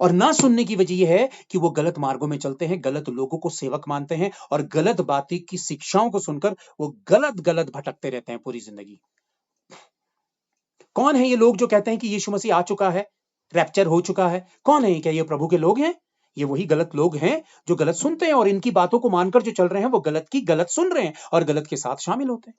[SPEAKER 1] और ना सुनने की वजह यह है कि वो गलत मार्गों में चलते हैं, गलत लोगों को सेवक मानते हैं और गलत बातें की शिक्षाओं को सुनकर वो गलत गलत भटकते रहते हैं पूरी जिंदगी। कौन है ये लोग जो कहते हैं कि यीशु मसीह आ चुका है, रैप्चर हो चुका है? कौन है? क्या ये प्रभु के लोग हैं? ये वही गलत लोग हैं जो गलत सुनते हैं और इनकी बातों को मानकर जो चल रहे हैं वो गलत की गलत सुन रहे हैं और गलत के साथ शामिल होते हैं।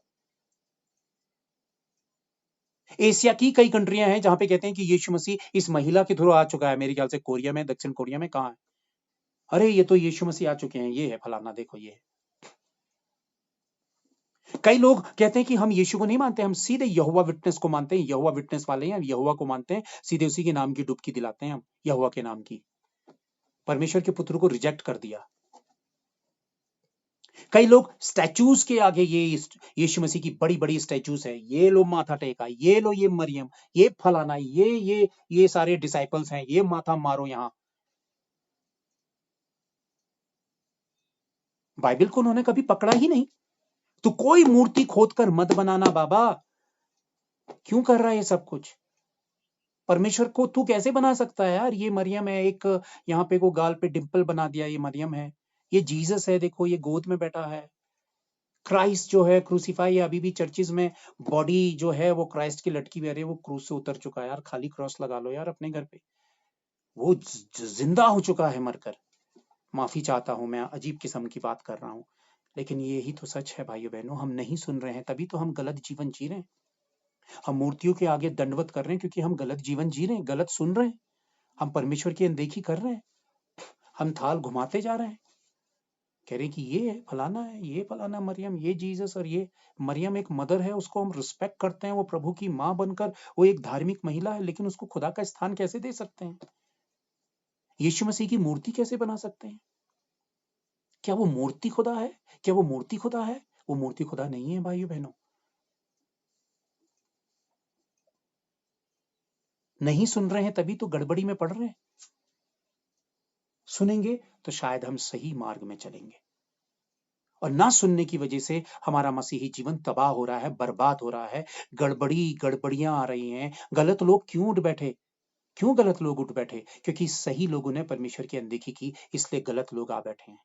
[SPEAKER 1] एशिया की कई कंट्रियां हैं जहां पे कहते हैं कि यीशु मसीह इस महिला के थ्रू आ चुका है, मेरे ख्याल से कोरिया में, दक्षिण कोरिया में, कहां है? अरे ये तो यीशु मसीह आ चुके हैं, ये है फलाना, देखो ये है। कई लोग कहते हैं कि हम यीशु को नहीं मानते, हम सीधे यहोवा विटनेस को मानते हैं, यहोवा विटनेस वाले हैं, यहोवा को मानते हैं, सीधे उसी के नाम की डुबकी दिलाते हैं हम, यहोवा के नाम की। परमेश्वर के पुत्र को रिजेक्ट कर दिया। कई लोग स्टैचूज के आगे, ये यीशु मसीह की बड़ी बड़ी स्टैचूज है, ये लो माथा टेका, ये लो ये मरियम, ये फलाना, ये सारे डिसाइपल्स हैं, ये माथा मारो यहां। बाइबल को उन्होंने कभी पकड़ा ही नहीं। तो कोई मूर्ति खोद कर मत बनाना बाबा, क्यों कर रहा है ये सब कुछ? परमेश्वर को तू कैसे बना सकता है यार? ये मरियम है, एक यहाँ पे को गाल पे डिंपल बना दिया, ये मरियम है, ये जीसस है, देखो ये गोद में बैठा है। क्राइस्ट जो है क्रूसीफाई है, अभी भी चर्चिज में बॉडी जो है वो क्राइस्ट की लटकी हुई, अरे वो क्रूस से उतर चुका है यार, खाली क्रॉस लगा लो यार अपने घर पे, वो जिंदा हो चुका है मरकर। माफी चाहता हूं, मैं अजीब किस्म की बात कर रहा हूं, लेकिन यही तो सच है भाइयों बहनों, हम नहीं सुन रहे हैं, तभी तो हम गलत जीवन जी रहे हैं। हम मूर्तियों के आगे दंडवत कर रहे हैं क्योंकि हम गलत जीवन जी रहे हैं, गलत सुन रहे हैं, हम परमेश्वर की अनदेखी कर रहे हैं, हम थाल घुमाते जा रहे हैं, कह रहे हैं कि ये फलाना है, ये फलाना मरियम, ये जीसस, और ये मरियम एक मदर है, उसको हम रिस्पेक्ट करते हैं, वो प्रभु की माँ बनकर वो एक धार्मिक महिला है, लेकिन उसको खुदा का स्थान कैसे दे सकते हैं? यीशु मसीह की मूर्ति कैसे बना सकते हैं? क्या वो मूर्ति खुदा है? क्या वो मूर्ति खुदा है? वो मूर्ति खुदा नहीं है भाइयों बहनों। नहीं सुन रहे हैं तभी तो गड़बड़ी में पड़ रहे हैं। सुनेंगे तो शायद हम सही मार्ग में चलेंगे, और ना सुनने की वजह से हमारा मसीही जीवन तबाह हो रहा है, बर्बाद हो रहा है, गड़बड़ियां आ रही हैं। गलत लोग क्यों उठ बैठे? क्यों गलत लोग उठ बैठे? क्योंकि सही लोगों ने परमेश्वर की अनदेखी की, इसलिए गलत लोग आ बैठे हैं,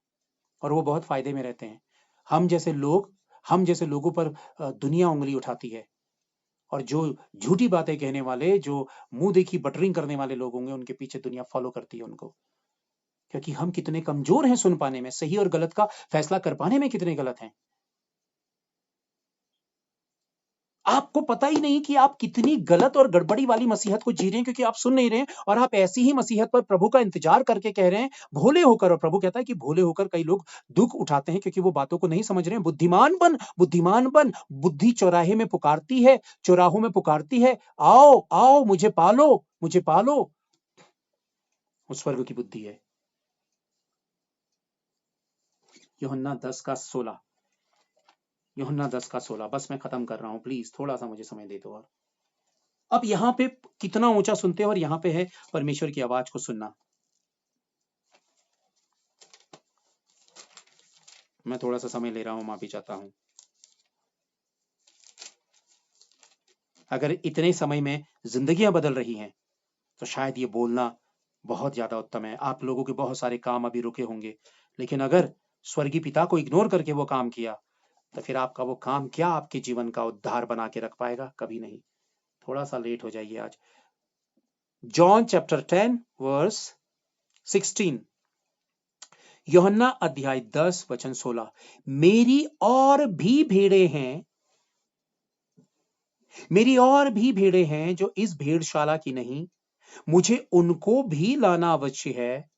[SPEAKER 1] और वो बहुत फायदे में रहते हैं। हम जैसे लोगों पर दुनिया उंगली उठाती है, और जो झूठी बातें कहने वाले, जो मुंह देखी बटरिंग करने वाले लोग होंगे, उनके पीछे दुनिया फॉलो करती है उनको, क्योंकि हम कितने कमजोर हैं सुन पाने में, सही और गलत का फैसला कर पाने में कितने गलत हैं। आपको पता ही नहीं कि आप कितनी गलत और गड़बड़ी वाली मसीहत को जी रहे हैं, क्योंकि आप सुन नहीं रहे हैं, और आप ऐसी ही मसीहत पर प्रभु का इंतजार करके कह रहे हैं भोले होकर। और प्रभु कहता है कि भोले होकर कई लोग दुख उठाते हैं क्योंकि वो बातों को नहीं समझ रहे हैं। बुद्धिमान बन, बुद्धिमान बन, बुद्धि चौराहे में पुकारती है, चौराहों में पुकारती है, आओ आओ मुझे पालो, मुझे पालो। वो स्वर्ग की बुद्धि है। यूहन्ना 10:16, यूहन्ना 10:16, बस मैं खत्म कर रहा हूं, प्लीज थोड़ा सा मुझे समय दे दो। और अब यहाँ पे कितना ऊंचा सुनते हैं, और यहाँ पे है परमेश्वर की आवाज को सुनना। मैं थोड़ा सा समय ले रहा हूं, माफी चाहता हूं। अगर इतने समय में जिंदगियां बदल रही हैं तो शायद ये बोलना बहुत ज्यादा उत्तम है। आप लोगों के बहुत सारे काम अभी रुके होंगे, लेकिन अगर स्वर्गीय पिता को इग्नोर करके वो काम किया, तो फिर आपका वो काम क्या आपके जीवन का उद्धार बना के रख पाएगा? कभी नहीं। थोड़ा सा लेट हो जाइए आज। जॉन चैप्टर 10 वर्स 16, यूहन्ना अध्याय 10 वचन 16, मेरी और भी भेड़ें हैं, मेरी और भी भेड़ें हैं जो इस भेड़शाला की नहीं, मुझे उनको भी लाना अवश्य है।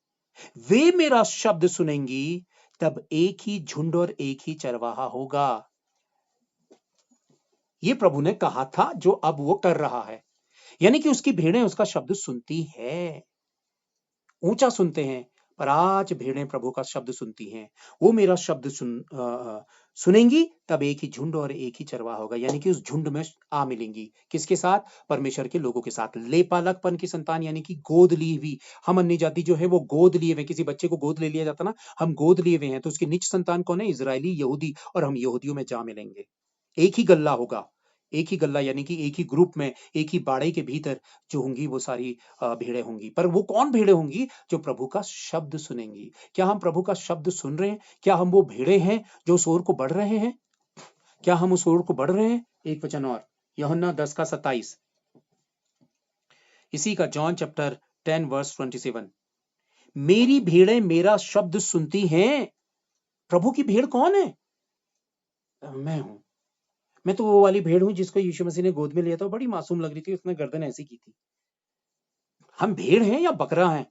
[SPEAKER 1] वे मेरा शब्द सुनेंगी, तब एक ही झुंड और एक ही चरवाहा होगा। ये प्रभु ने कहा था, जो अब वो कर रहा है, यानी कि उसकी भेड़ें उसका शब्द सुनती है। ऊंचा सुनते हैं, पर आज भेड़ें प्रभु का शब्द सुनती हैं। वो मेरा शब्द सुनेंगी, तब एक ही झुंड और एक ही चरवाहा होगा, यानी कि उस झुंड में आ मिलेंगी। किसके साथ? परमेश्वर के लोगों के साथ। लेपालकपन की संतान, यानी कि गोद ली हुई। हम अन्य जाति जो है वो गोद लिए हुए, किसी बच्चे को गोद ले लिया जाता ना, हम गोद लिए हुए हैं, तो उसकी निज संतान कौन है? इजरायली, यहूदी, और हम यहूदियों में जा मिलेंगे। एक ही गल्ला होगा, एक ही गल्ला, यानी कि एक ही ग्रुप में, एक ही बाड़े के भीतर जो होंगी वो सारी भेड़ें होंगी। पर वो कौन भेड़ें होंगी? जो प्रभु का शब्द सुनेंगी। क्या हम प्रभु का शब्द सुन रहे हैं? क्या हम वो भेड़ें हैं जो उस ओर को बढ़ रहे हैं? क्या हम उस ओर को बढ़ रहे हैं? एक वचन और, यूहन्ना 10:27, इसी का, जॉन चैप्टर 10 वर्स 27, मेरी भेड़ें मेरा शब्द सुनती हैं। प्रभु की भेड़ कौन है? मैं हूं। मैं तो वो वाली भेड़ हूं जिसको यीशु मसीह ने गोद में लिया था, बड़ी मासूम लग रही थी, उसने गर्दन ऐसी की थी। हम भेड़ हैं या बकरा हैं?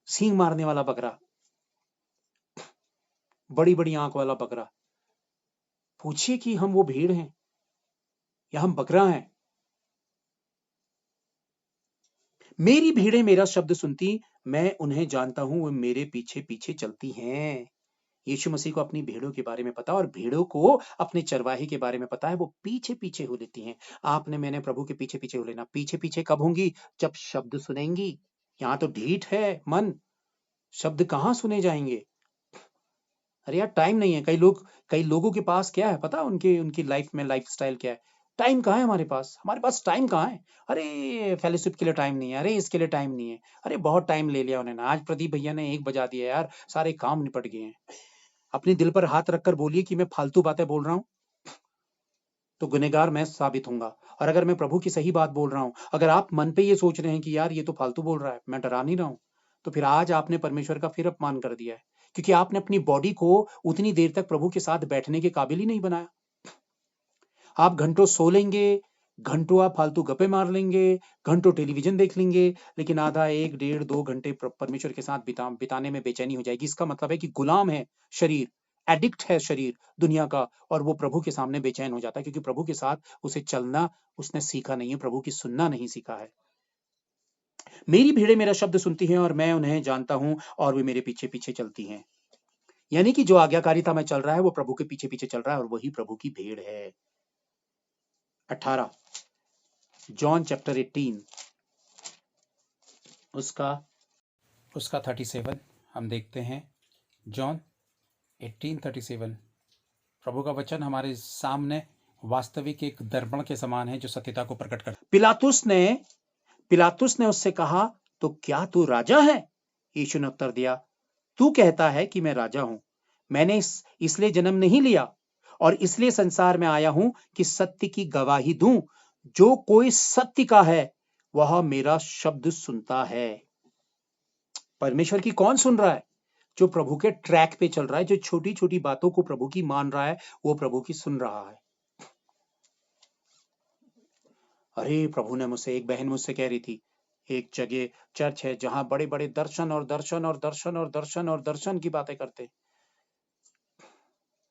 [SPEAKER 1] सींग मारने वाला बकरा, बड़ी बड़ी आंख वाला बकरा। पूछिए कि हम वो भेड़ हैं या हम बकरा हैं। मेरी भेड़ें मेरा शब्द सुनती, मैं उन्हें जानता हूं, वो मेरे पीछे पीछे चलती हैं। यीशु मसीह को अपनी भेड़ों के बारे में पता और भेड़ों को अपने चरवाहे के बारे में पता है, वो पीछे पीछे हो लेती हैं। आपने मैंने प्रभु के पीछे पीछे हो लेना। पीछे पीछे कब होंगी? जब शब्द सुनेंगी। यहाँ तो ढीठ है मन, शब्द कहाँ सुने जाएंगे? अरे यार टाइम नहीं है। कई लोगों के पास क्या है पता है? उनकी उनकी लाइफ में लाइफस्टाइल क्या है? टाइम कहाँ है हमारे पास टाइम कहाँ है? अरे फेलोशिप के लिए टाइम नहीं है, अरे इसके लिए टाइम नहीं है, अरे बहुत टाइम ले लिया उन्होंने। आज प्रदीप भैया ने 1 बजा दिया यार, सारे काम निपट गए हैं। अपने दिल पर हाथ रखकर बोलिए कि मैं फालतू बातें बोल रहा हूँ, तो गुनहगार मैं साबित होऊंगा। और अगर मैं प्रभु की सही बात बोल रहा हूँ, अगर आप मन पे ये सोच रहे हैं कि यार ये तो फालतू बोल रहा है, मैं डरा नहीं रहा हूँ, तो फिर आज आपने परमेश्वर का फिर अपमान कर दिया है, क्योंकि आपने अपनी बॉडी को उतनी देर तक प्रभु के साथ बैठने के काबिल ही नहीं बनाया। आप घंटों सो लेंगे, घंटों आप फालतू गप्पे मार लेंगे, घंटों टेलीविजन देख लेंगे, लेकिन आधा 1 डेढ़ 2 घंटे परमेश्वर के साथ बिताने में बेचैनी हो जाएगी। इसका मतलब है कि गुलाम है शरीर, एडिक्ट है शरीर दुनिया का, और वो प्रभु के सामने बेचैन हो जाता है, क्योंकि प्रभु के साथ उसे चलना उसने सीखा नहीं है, प्रभु की सुनना नहीं सीखा है। मेरी भेड़ें मेरा शब्द सुनती हैं और मैं उन्हें जानता हूं और वे मेरे पीछे पीछे चलती हैं। यानी कि जो आज्ञाकारिता में चल रहा है वो प्रभु के पीछे पीछे चल रहा है, और वही प्रभु की भेड़ है। 18 जॉन चैप्टर 18 उसका 37 हम देखते हैं। जॉन 18:37। प्रभु का वचन हमारे सामने वास्तविक एक दर्पण के समान है जो सत्यता को प्रकट करता है। पिलातुस ने उससे कहा, तो क्या तू राजा है? यीशु ने उत्तर दिया, तू कहता है कि मैं राजा हूं। मैंने इसलिए जन्म नहीं लिया और इसलिए संसार में आया हूं कि सत्य की गवाही दूं। जो कोई सत्य का है वह मेरा शब्द सुनता है। परमेश्वर की कौन सुन रहा है? जो प्रभु के ट्रैक पे चल रहा है, जो छोटी छोटी बातों को प्रभु की मान रहा है, वो प्रभु की सुन रहा है। अरे प्रभु ने मुझसे, एक बहन मुझसे कह रही थी, एक जगह चर्च है जहां बड़े बड़े दर्शन और दर्शन और दर्शन और दर्शन और दर्शन की बातें करते,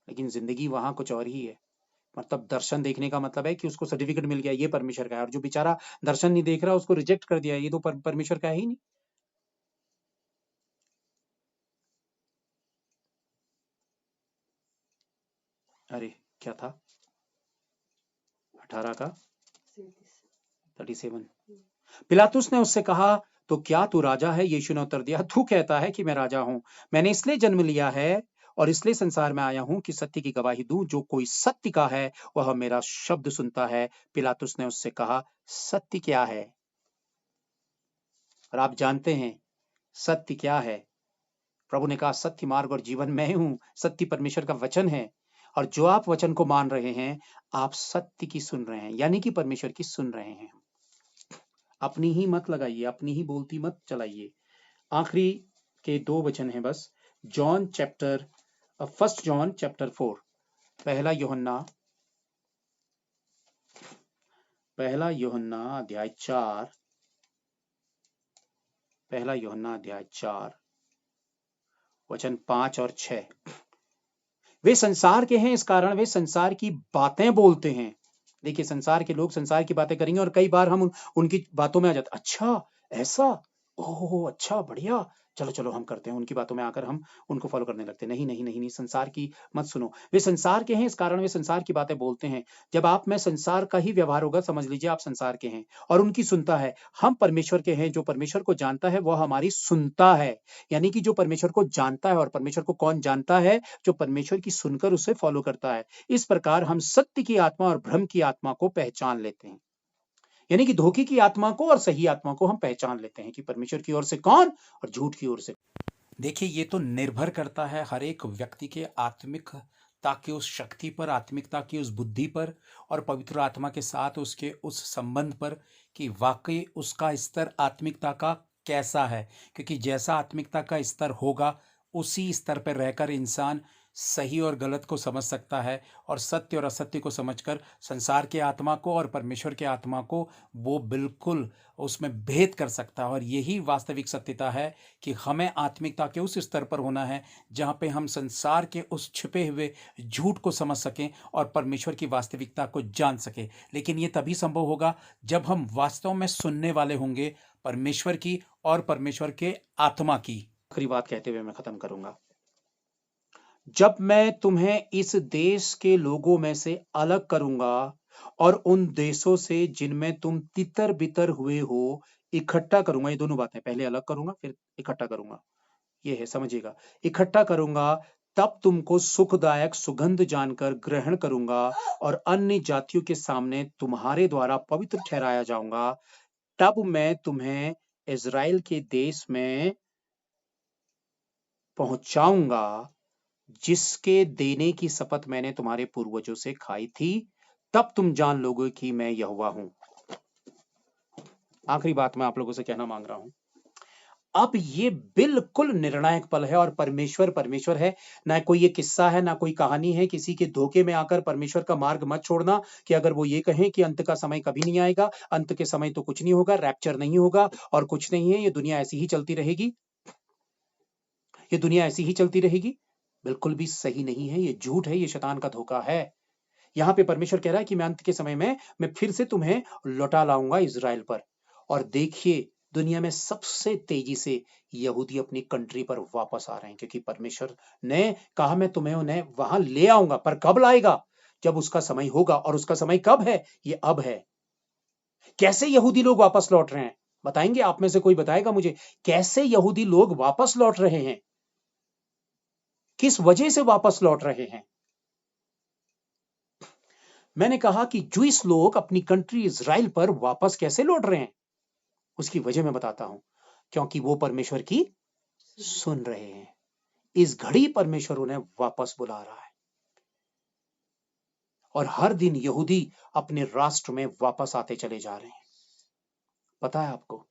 [SPEAKER 1] लेकिन जिंदगी वहां कुछ और ही है। मतलब दर्शन देखने का मतलब है कि उसको सर्टिफिकेट मिल गया ये परमेश्वर का है, और जो बेचारा दर्शन नहीं देख रहा उसको रिजेक्ट कर दिया, ये तो परमेश्वर का है ही नहीं। अरे क्या था? 18 का 37। पिलातुस ने उससे कहा, तो क्या तू राजा है? यीशु ने उत्तर दिया, तू कहता है कि मैं राजा हूं। मैंने इसलिए जन्म लिया है और इसलिए संसार में आया हूं कि सत्य की गवाही दूं। जो कोई सत्य का है वह मेरा शब्द सुनता है। पिलातुस ने उससे कहा, सत्य क्या है? और आप जानते हैं सत्य क्या है? प्रभु ने कहा, सत्य, मार्ग और जीवन मैं हूं। सत्य परमेश्वर का वचन है, और जो आप वचन को मान रहे हैं, आप सत्य की सुन रहे हैं, यानी कि परमेश्वर की सुन रहे हैं। अपनी ही मत लगाइए, अपनी ही बोलती मत चलाइए। आखिरी के 2 वचन हैं बस। जॉन चैप्टर 1 जॉन चैप्टर 4, पहला यूहन्ना अध्याय 4 वचन 5 और 6। वे संसार के हैं, इस कारण वे संसार की बातें बोलते हैं। देखिए, संसार के लोग संसार की बातें करेंगे, और कई बार हम उनकी बातों में आ जाते, अच्छा ऐसा, ओह अच्छा बढ़िया, चलो चलो हम करते हैं। उनकी बातों में आकर हम उनको फॉलो करने लगते हैं। नहीं नहीं नहीं नहीं, संसार की मत सुनो। वे संसार के हैं, इस कारण वे संसार की बातें बोलते हैं। जब आप में संसार का ही व्यवहार होगा, समझ लीजिए आप संसार के हैं और उनकी सुनता है। हम परमेश्वर के हैं। जो परमेश्वर को जानता है वह हमारी सुनता है। यानी कि जो परमेश्वर को जानता है, और परमेश्वर को कौन जानता है? जो परमेश्वर की सुनकर उसे फॉलो करता है। इस प्रकार हम सत्य की आत्मा और भ्रम की आत्मा को पहचान लेते हैं। यानी कि धोखे की आत्मा को और सही आत्मा को हम पहचान लेते हैं कि परमेश्वर की ओर से कौन और झूठ की ओर से। देखिए, ये तो निर्भर करता है हर एक व्यक्ति के आत्मिकता की उस शक्ति पर, आत्मिकता की उस बुद्धि पर, और पवित्र आत्मा के साथ उसके उस संबंध पर कि वाकई उसका स्तर आत्मिकता का कैसा है। क्योंकि जैसा आत्मिकता का स्तर होगा, उसी स्तर पर रहकर इंसान
[SPEAKER 2] सही और गलत को समझ सकता है और सत्य और असत्य को समझकर संसार के आत्मा को और परमेश्वर के आत्मा को वो बिल्कुल उसमें भेद कर सकता है। और यही वास्तविक सत्यता है कि हमें आत्मिकता के उस स्तर पर होना है जहाँ पे हम संसार के उस छिपे हुए झूठ को समझ सकें और परमेश्वर की वास्तविकता को जान सकें। लेकिन ये तभी संभव होगा जब हम वास्तव में सुनने वाले होंगे परमेश्वर की और परमेश्वर के आत्मा की।
[SPEAKER 1] आखिरी बात कहते हुए मैं खत्म करूंगा। जब मैं तुम्हें इस देश के लोगों में से अलग करूंगा और उन देशों से जिनमें तुम तितर बितर हुए हो इकट्ठा करूंगा, ये दोनों बातें, पहले अलग करूंगा फिर इकट्ठा करूंगा, ये है, समझिएगा। इकट्ठा करूंगा, तब तुमको सुखदायक सुगंध जानकर ग्रहण करूंगा और अन्य जातियों के सामने तुम्हारे द्वारा पवित्र ठहराया जाऊंगा। तब मैं तुम्हें इज़राइल के देश में पहुंचाऊंगा जिसके देने की शपथ मैंने तुम्हारे पूर्वजों से खाई थी। तब तुम जान लोगे कि मैं यहोवा हूं। आखिरी बात मैं आप लोगों से कहना मांग रहा हूं, अब ये बिल्कुल निर्णायक पल है और परमेश्वर परमेश्वर है, ना कोई ये किस्सा है, ना कोई कहानी है। किसी के धोखे में आकर परमेश्वर का मार्ग मत छोड़ना कि अगर वो ये कहें कि अंत का समय कभी नहीं आएगा, अंत के समय तो कुछ नहीं होगा, रैप्चर नहीं होगा और कुछ नहीं है, ये दुनिया ऐसी ही चलती रहेगी, ये दुनिया ऐसी ही चलती रहेगी, बिल्कुल भी सही नहीं है, ये झूठ है, ये शैतान का धोखा है। यहाँ पे परमेश्वर कह रहा है कि मैं अंत के समय में मैं फिर से तुम्हें लौटा लाऊंगा इज़राइल पर। और देखिए, दुनिया में सबसे तेजी से यहूदी अपनी कंट्री पर वापस आ रहे हैं, क्योंकि परमेश्वर ने कहा मैं तुम्हें उन्हें वहां ले आऊंगा। पर कब लाएगा? जब उसका समय होगा। और उसका समय कब है? ये अब है। कैसे यहूदी लोग वापस लौट रहे हैं बताएंगे? आप में से कोई बताएगा मुझे कैसे यहूदी लोग वापस लौट रहे हैं? किस वजह से वापस लौट रहे हैं? मैंने कहा कि जूइश लोग अपनी कंट्री इज़राइल पर वापस कैसे लौट रहे हैं, उसकी वजह मैं बताता हूं। क्योंकि वो परमेश्वर की सुन रहे हैं। इस घड़ी परमेश्वर उन्हें वापस बुला रहा है और हर दिन यहूदी अपने राष्ट्र में वापस आते चले जा रहे हैं। पता है आपको?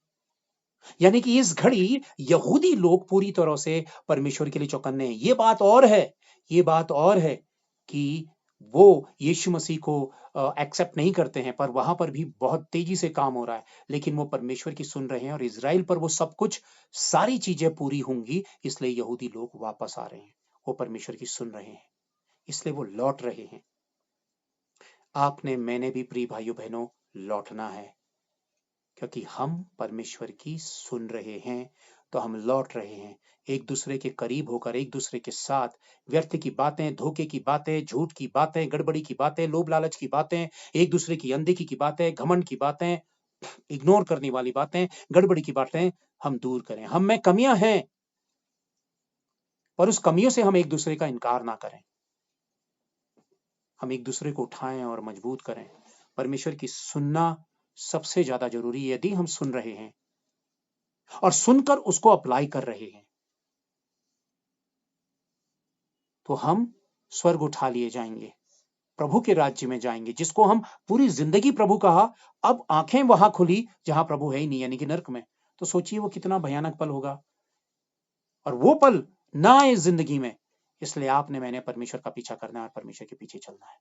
[SPEAKER 1] यानी कि इस घड़ी यहूदी लोग पूरी तरह से परमेश्वर के लिए चौकन्ने हैं। ये बात और है कि वो यीशु मसीह को एक्सेप्ट नहीं करते हैं, पर वहां पर भी बहुत तेजी से काम हो रहा है। लेकिन वो परमेश्वर की सुन रहे हैं और इज़राइल पर वो सब कुछ, सारी चीजें पूरी होंगी, इसलिए यहूदी लोग वापस आ रहे हैं। वो परमेश्वर की सुन रहे हैं, इसलिए वो लौट रहे हैं। आपने, मैंने भी प्रिय भाइयों बहनों लौटना है, क्योंकि हम परमेश्वर की सुन रहे हैं, तो हम लौट रहे हैं। एक दूसरे के करीब होकर, एक दूसरे के साथ व्यर्थ की बातें, धोखे की बातें, झूठ की बातें, गड़बड़ी की बातें, लोभ लालच की बातें, एक दूसरे की अनदेखी की बातें, घमंड की बातें, इग्नोर करने वाली बातें, गड़बड़ी की बातें हम दूर करें। हम में कमियां हैं, पर उस कमियों से हम एक दूसरे का इनकार ना करें। हम एक दूसरे को उठाएं और मजबूत करें। परमेश्वर की सुनना सबसे ज्यादा जरूरी है। यदि हम सुन रहे हैं और सुनकर उसको अप्लाई कर रहे हैं, तो हम स्वर्ग उठा लिए जाएंगे, प्रभु के राज्य में जाएंगे, जिसको हम पूरी जिंदगी प्रभु कहा। अब आंखें वहां खुली जहां प्रभु है ही नहीं, यानी कि नर्क में। तो सोचिए वो कितना भयानक पल होगा, और वो पल ना आए जिंदगी में। इसलिए आपने, मैंने परमेश्वर का पीछा करना है और परमेश्वर के पीछे चलना है।